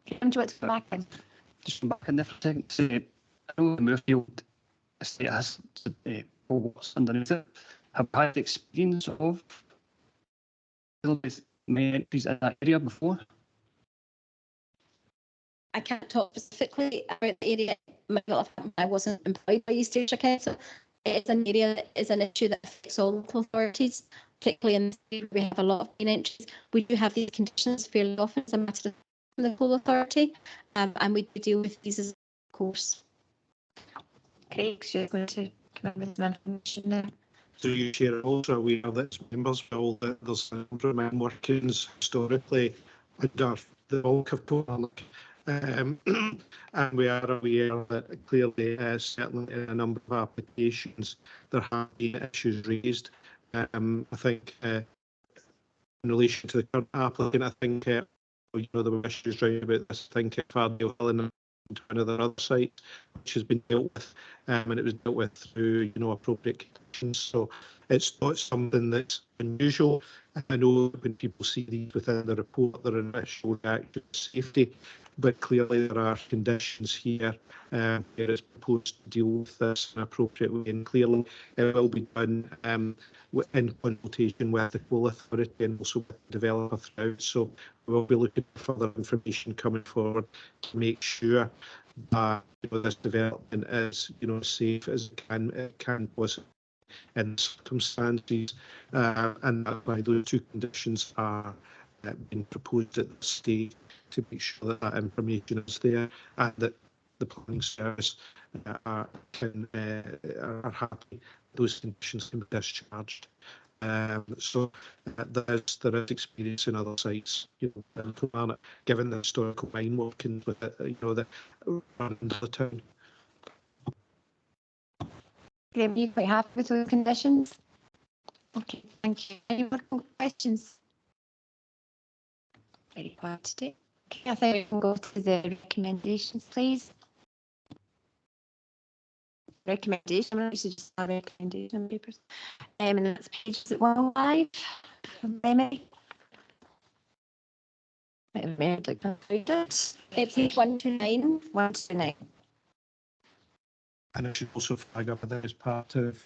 Do you want to go back in? Just back in there for a second. Say, I know the Moorfield estate has what's underneath it. Have you had experience of many entries in that area before? I can't talk specifically about the area. I wasn't employed by East Ayrshire Council. It's an area that is an issue that affects all local authorities, particularly in this area. We have a lot of main entries. We do have these conditions fairly often as a matter of the local authority, and we do deal with these as a course. Craig's just going to come in with some information now. So you share also aware that members will that there's a number of mine workings historically under the bulk of Portland. And we are aware that clearly, certainly in a number of applications, there have been issues raised. I think in relation to the current applicant, I think there were issues right about this. I think Fardale Hill and one of their other sites, which has been dealt with, and it was dealt with through appropriate conditions. So it's not something that's unusual. I know when people see these within the report, they're in initial reaction to safety. but clearly there are conditions here where it's proposed to deal with this in an appropriate way, and clearly it will be done in consultation with the Coal Authority and also with the developer throughout. So we will be looking for further information coming forward to make sure that this development is safe as it can possibly in circumstances, and that's why those two conditions are being proposed at this stage, to make sure that that information is there and that the planning service are happy those conditions can be discharged. So there is experience in other sites, given the historical mine workings with it, that run into the town. Graham, are you quite happy with those conditions? Okay, thank you. Any more questions? Very quiet today. Okay, I think we can go to the recommendations, please. Recommendation, I should just have recommendation papers. And that's pages at 105 from memory. Might have made it concluded. It's page 129, 129. And I should also flag up that as part of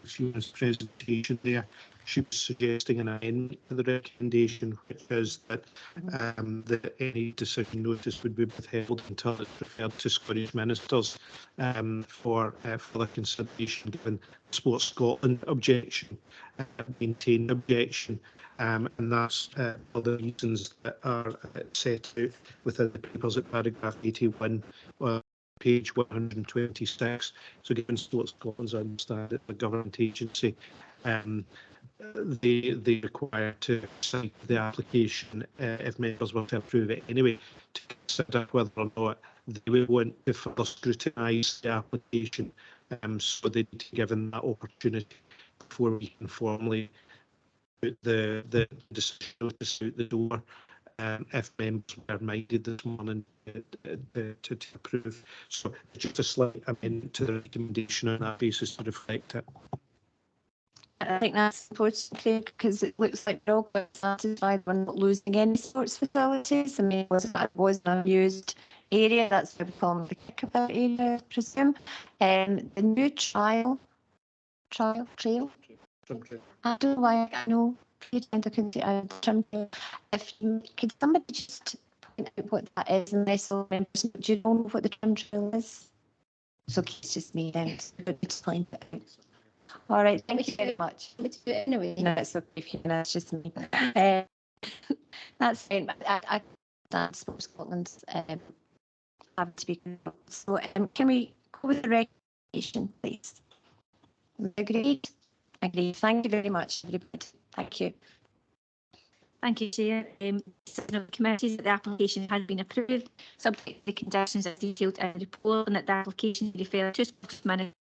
Fiona's presentation there, she was suggesting an amendment to the recommendation, which is that any decision notice would be withheld until it's referred to Scottish ministers for further consideration, given Sports Scotland objection, maintained objection, and that's for the reasons that are set out within the papers at paragraph 81. Page 126. So given Sports Scotland's understand it, the government agency, they require to cite the application if members were to approve it anyway, to consider whether or not they would want to further scrutinise the application. So they need to be given that opportunity before we can formally put the decision notice out the door. If members were minded this morning to approve. So just a slight amendment to the recommendation on that basis to reflect it. I think that's important because it looks like we're all quite satisfied we're not losing any sports facilities. I mean, it was an unused area, that's what we call them, the kickabout area, I presume. The new trail. I don't know why I know. If could somebody just point out what that is, unless do you know what the trim trail is? So it's just me then. Explain it out. All right, thank you very much. Anyway, no, it's okay, Fiona, it's just me. That's fine. I that's Sports Scotland's have to be. So can we go with the recommendation, please? Agreed. Agreed. Thank you very much, everybody. Thank you. Thank you, Chair. The committees that the application has been approved, subject to the conditions as detailed in the report, and that the application be referred to Sports Minister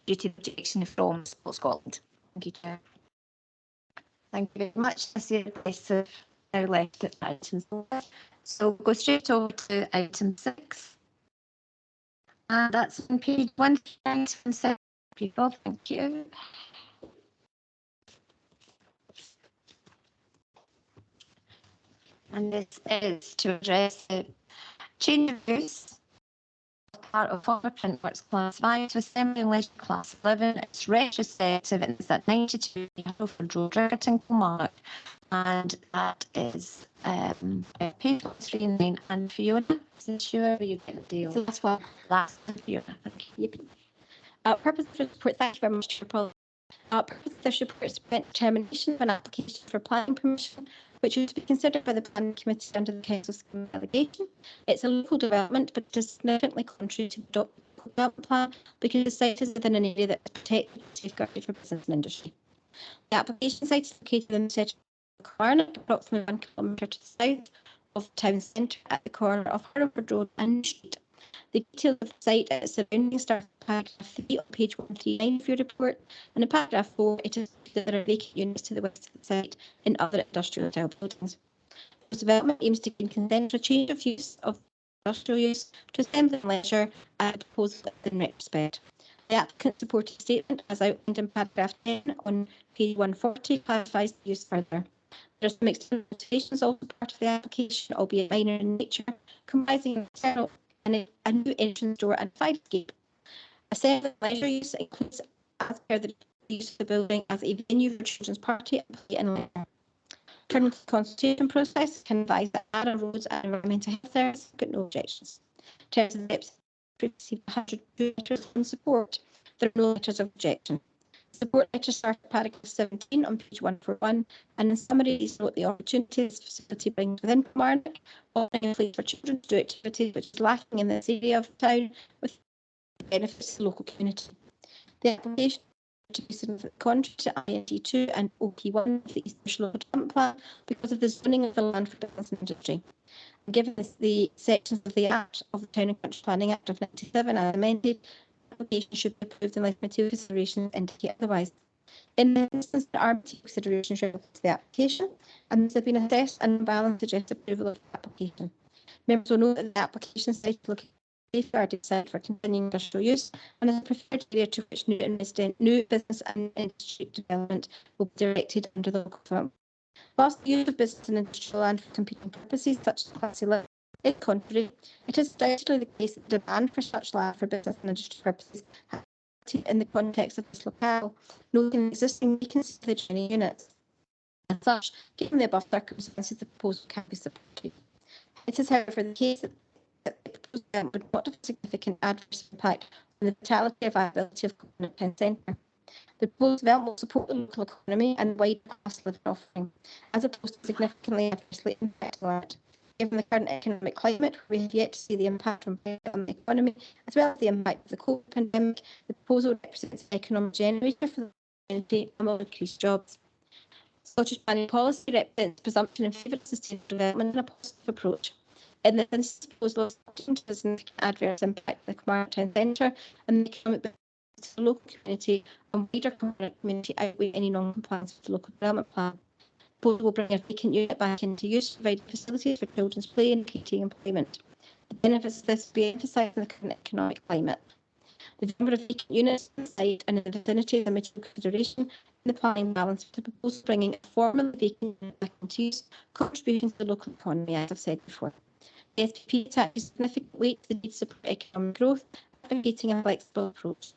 due to the objection from Sports Scotland. Thank you, Chair. Thank you very much. I see the place have now left at items over. So we'll go straight over to item 6. And that's on page 197. People, thank you. And this is to address the change of use of part of former print works class 5 to assembly and leisure class 11. It's retrospective and it's at 92 Hereford Road, Rickerton, Kilmarnock. And that is page 39. And Fiona, isn't sure where you get the deal? So that's what Last Fiona. Thank you. Purpose of the report. Thank you very much, Chair Paul. Purpose of this report is to prevent determination of an application for planning permission, which is to be considered by the planning committee under the council scheme delegation. It's a local development, but it is significantly contrary to the development plan because the site is within an area that is protected and safeguarded for business and industry. The application site is located in the centre of Kilmarnock, approximately 1 kilometre to the south of the town centre at the corner of Hereford Road and New Street. The details of the site and its surroundings start at paragraph 3 on page 139 of your report, and in paragraph 4 it is that there are vacant units to the west of the site in other industrial style buildings. This development aims to gain consent for change of use of industrial use to assembly and leisure and a proposal in retrospect. The applicant supporting statement, as outlined in paragraph 10 on page 140, clarifies the use further. There are some external motivations also part of the application, albeit minor in nature, comprising an external and a new entrance door and fire escape. A set of leisure use includes, as per the use of the building as a venue for children's party, play and leisure. Turning to the consultation process, can advise that ARA Roads and Environmental Health Service have got no objections. In terms of the steps, received 102 letters in support. There are no letters of objection. Support letters start at paragraph 17 on page 141, and in summary, these note the opportunities this facility brings within Kilmarnock, offering a place for children to do activities which is lacking in this area of town, with benefits to the local community. The application to be submitted contrary to IND2 and OP1 of the East Ayrshire Local Development Plan because of the zoning of the land for business and industry. And given the sections of the Act of the Town and Country Planning Act of 97 as amended, the application should be approved unless material considerations indicate otherwise. In this instance, there are material considerations relevant to the application, and these have been assessed and balanced to suggest approval of the application. Members will note that the application site located safeguarded site for continuing industrial use and is a preferred area to which new business and industry development will be directed under the local development. Whilst the use of business and industrial land for competing purposes such as Class 11 is contrary, it is undoubtedly the case that the demand for such land for business and industry purposes has in the context of this locale, noting the existing vacancies of the training units. As such, given the above circumstances, the proposal can be supported. It is, however, the case that the proposed development would not have a significant adverse impact on the vitality or viability of Kilmarnock Town Centre. The proposed development will support the local economy and wider cost of living offering, as opposed to significantly adversely impacting on it. Given the current economic climate, where we have yet to see the impact on the economy, as well as the impact of the COVID pandemic, the proposal represents an economic generator for the community and will increase jobs. Scottish planning policy represents presumption in favour of sustainable development and a positive approach. In this instance, the proposal is subject to the significant adverse impact of the Kilmarnock Town Centre and the economic benefits to the local community and wider community outweigh any non-compliance with the local development plan. The proposal will bring a vacant unit back into use, providing facilities for children's play and creating employment. The benefits of this will be emphasised in the current economic climate. The number of vacant units on the site and in the vicinity of the material consideration in the planning balance with the proposal bringing a formerly vacant unit back into use, contributing to the local economy, as I've said before. The SPP attaches significant weight to the need to support economic growth, advocating a flexible approach.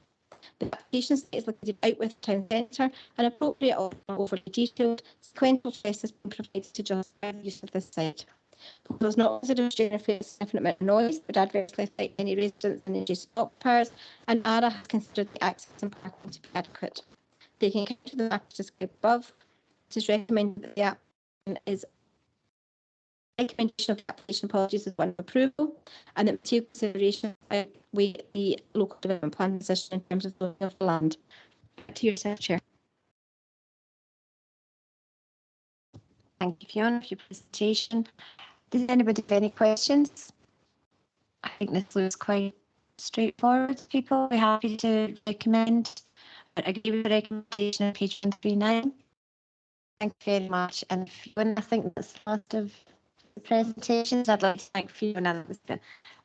The application site is located out with the town centre, and appropriate or overly detailed sequential choice has been provided to justify the use of this site. The proposal is not considered to generate a significant amount of noise, but adversely affect any residents and adjacent occupiers, and ARA has considered the access and parking to be adequate. Taking account of the factors described above, it is recommended that the application is recommendation of the application apologies is one of approval, and that material consideration outweigh the local development plan position in terms of the of the land. Back to yourself, Chair. Thank you, Fiona, for your presentation. Does anybody have any questions? I think this looks quite straightforward. People, we're happy to recommend, but agree with the recommendation on page 139. Thank you very much. And Fiona, I think that's the last of the presentations. I'd like to thank Fiona. It's been a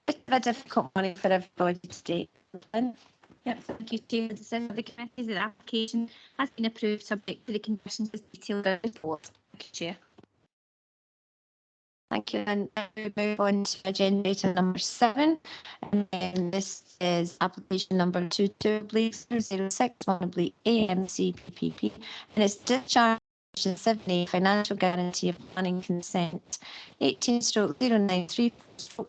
bit of a difficult morning for everybody today. Yep, thank you, Chair. The decision of the committee, the application has been approved subject to the conditions as detailed in the report. Thank you, Chair. Thank you. And we move on to agenda item number 7. And this is application number 22/06 AMC PPP, and it's discharge 7A financial guarantee of planning consent 18/093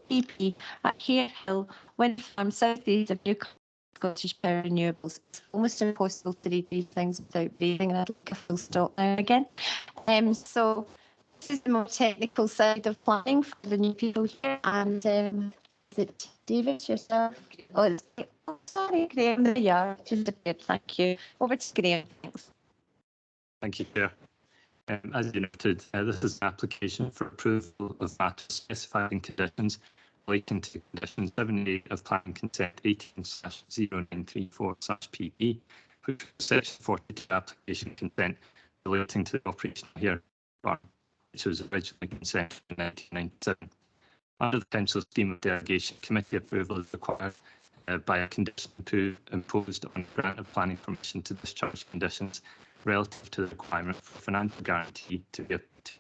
PP at Hare Hill Wind Farm South East of Newcastle Scottish Power Renewables. It's almost impossible to read these things without breathing, and I'd like a full stop now again. So this is the more technical side of planning for the new people here, and is it David, yourself? Oh, sorry, Graham, there you are. Just a bit, thank you. Over to Graham, thanks. Thank you, Chair. As you noted, this is an application for approval of matters specifying conditions relating to condition 7A of planning consent 18/0934/PP, which was section 42 application consent relating to the operation here, which was originally consented in 1997. Under the Council scheme of derogation, committee approval is required by a condition imposed on grant of planning permission to discharge conditions relative to the requirement for financial guarantee to be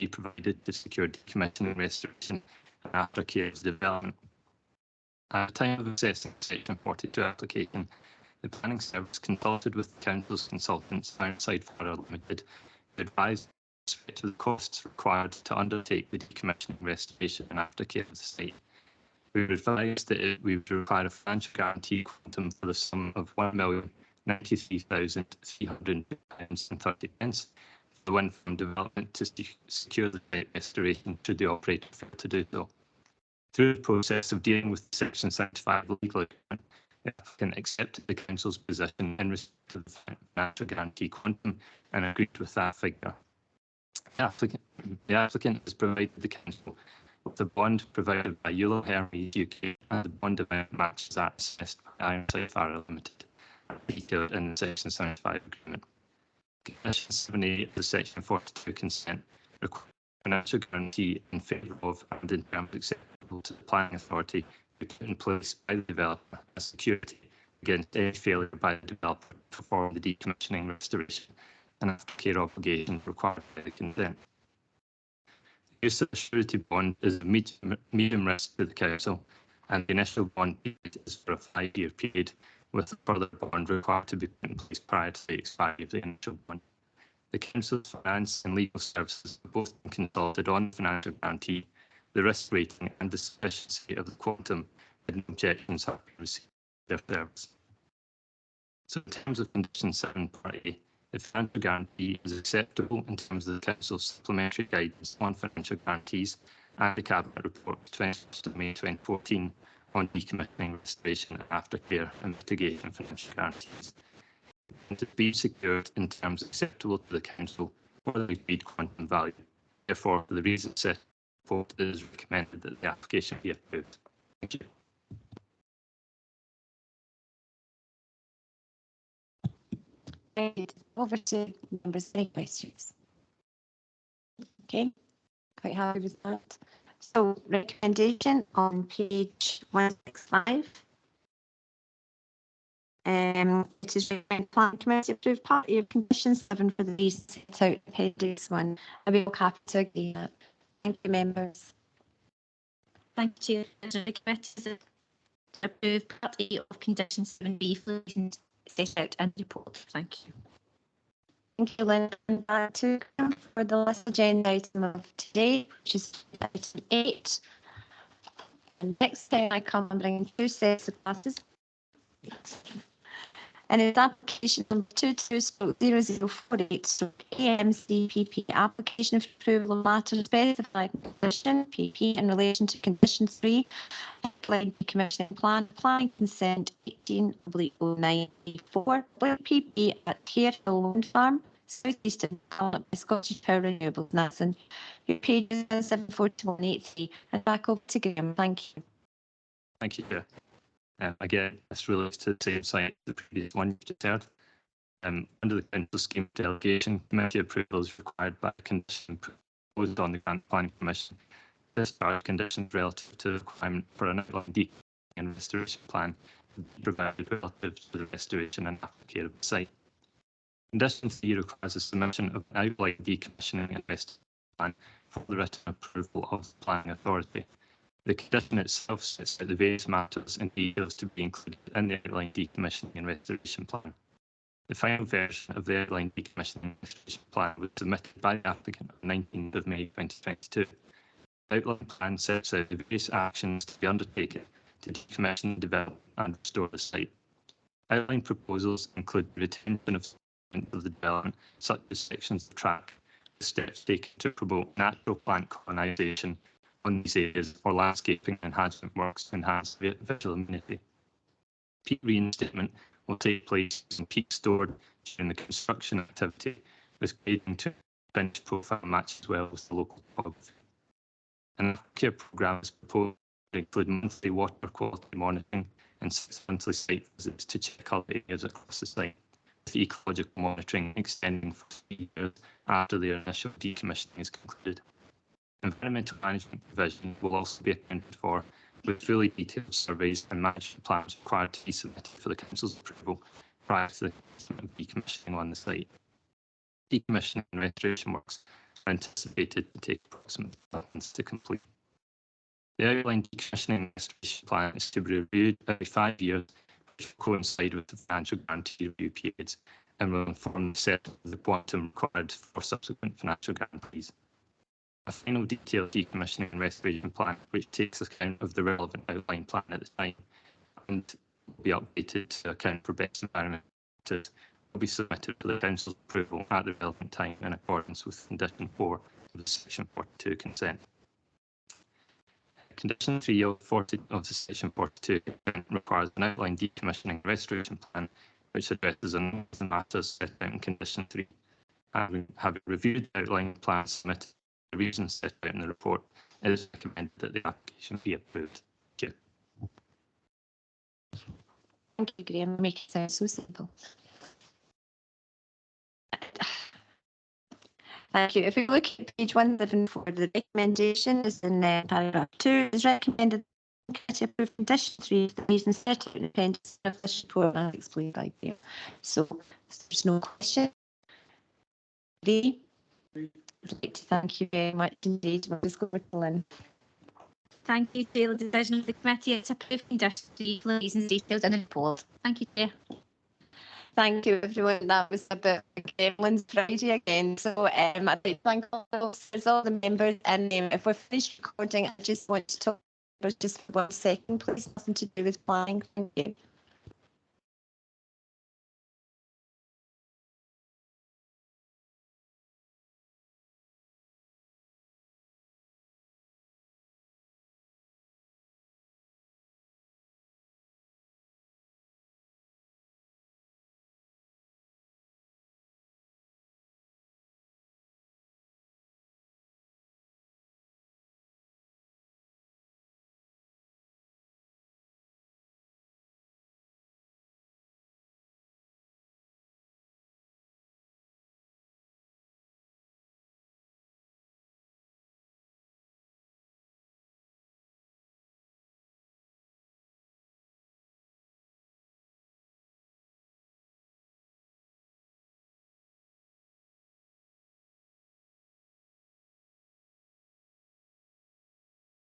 provided to secure decommissioning, restoration and aftercare's development. At the time of assessing Section 42 application, the Planning Service consulted with the Council's consultants, Ironside Fire Limited, who advised with respect to the costs required to undertake the decommissioning, restoration and aftercare of the site. We were advised that we would require a financial guarantee quantum for the sum of £1,093,300.30 for the wind farm development to secure the site restoration should the operator fail to do so. Through the process of dealing with Section 75 legal agreement, the applicant accepted the Council's position in respect to the financial guarantee quantum and agreed with that figure. The applicant has provided the Council with a bond provided by Euler Hermes UK, and the bond amount matches that assessed by Ironside Fire Limited, detailed in the Section 75 agreement. Condition 7A of the Section 42 consent requires financial guarantee in favour of and in terms acceptable to the planning authority to be put in place by the developer as security against any failure by the developer to perform the decommissioning, restoration and aftercare obligation required by the consent. The use of the surety bond is a medium risk to the Council, and the initial bond period is for a 5-year period, with a further bond required to be put in place prior to the expiry of the initial bond. The Council's finance and legal services have both been consulted on financial guarantee, the risk rating and the sufficiency of the quantum, and no objections have been received to their service. So in terms of condition 7 part A, the financial guarantee is acceptable in terms of the Council's supplementary guidance on financial guarantees and the Cabinet Report 21st of May 2014 on decommissioning, restoration and aftercare and mitigation financial guarantees, and to be secured in terms acceptable to the Council for the agreed quantum value. Therefore, for the reasons set forth, it is recommended that the application be approved. Thank you. Right, over to members. Any questions? Okay, quite happy with that. So recommendation on page 165. It is recommended Planning Committee approve part of condition 7 for the reasons set out in appendix 1. I'll be happy to agree that. Thank you, members. Thank you. The committee approve part A of condition 7B for the reasons set out in the report. Thank you. Thank you, Lynn. And back to Graham for the last agenda item of today, which is item 8. And next time I come, I'm bringing 2 sets of classes. And it's application number 22/0048/AMCPP, application of approval of matters specified in condition PP in relation to condition 3, outline decommissioning plan, planning consent 18/09/4, PP at Carehill Wind Farm, South East of Connaught by Scottish Power Renewables, Nassen. Your pages 174-183. And back over to Graham. Thank you. Thank you, Chair. Again, this relates to the same site as the previous one you just heard. Under the Council Scheme Delegation, committee approval is required by a condition proposed on the Grant Planning Commission. This are conditions relative to the requirement for an outline decommissioning and restoration plan to be provided relative to the restoration and aftercare of the site. Condition 3 requires the submission of an outline decommissioning and restoration plan for the written approval of the planning authority. The condition itself sets out the various matters and details to be included in the outline decommissioning and restoration plan. The final version of the outline decommissioning and restoration plan was submitted by the applicant on 19th of May 2022. The outline plan sets out the various actions to be undertaken to decommission, develop and restore the site. Outline proposals include the retention of the development, such as sections of track, the steps taken to promote natural plant colonisation on these areas or landscaping enhancement works to enhance visual amenity. Peak reinstatement will take place using peak stored during the construction activity, with grading to bench profile match as well as the local topography. An aftercare programme is proposed to include monthly water quality monitoring and 6 monthly site visits to check all areas across the site, with ecological monitoring extending for 3 years after the initial decommissioning is concluded. Environmental management provision will also be accounted for, with fully detailed surveys and management plans required to be submitted for the Council's approval prior to the commencement of decommissioning on the site. decommissioning and restoration works are anticipated to take approximately 12 months to complete. The outline decommissioning and restoration plan is to be reviewed every 5 years, which will coincide with the financial guarantee review periods and will inform the set of the quantum required for subsequent financial guarantees. A final detailed decommissioning and restoration plan, which takes account of the relevant outline plan at the time and will be updated to account for best environment, will be submitted for the Council's approval at the relevant time in accordance with Condition 4 of the Section 42 consent. Condition 3 of the Section 42 consent requires an outline decommissioning and restoration plan which addresses a number of the matters set out in Condition 3. Having reviewed the outline plan submitted, the reasons set out in the report, it is recommended that the application be approved. Thank you. Thank you, Graham. Make it sound so simple. Thank you. If we look at page 174, the recommendation is in paragraph 2. It is recommended to approve condition 3 the reasons set out in the appendix of this report, and I've explained that here. So there's no question. I'd like to thank you very much indeed. We'll just go over to Lynn. Thank you, Chair. The decision of the committee is approved condition 3 for the reasons detailed in the report. Thank you, Chair. Thank you, everyone. That was a bit of Gremlins Friday again. So I'd like to thank all the officers, all the members, and if we're finished recording, I just want to talk about just for 1 second, please. Nothing to do with planning. Thank you.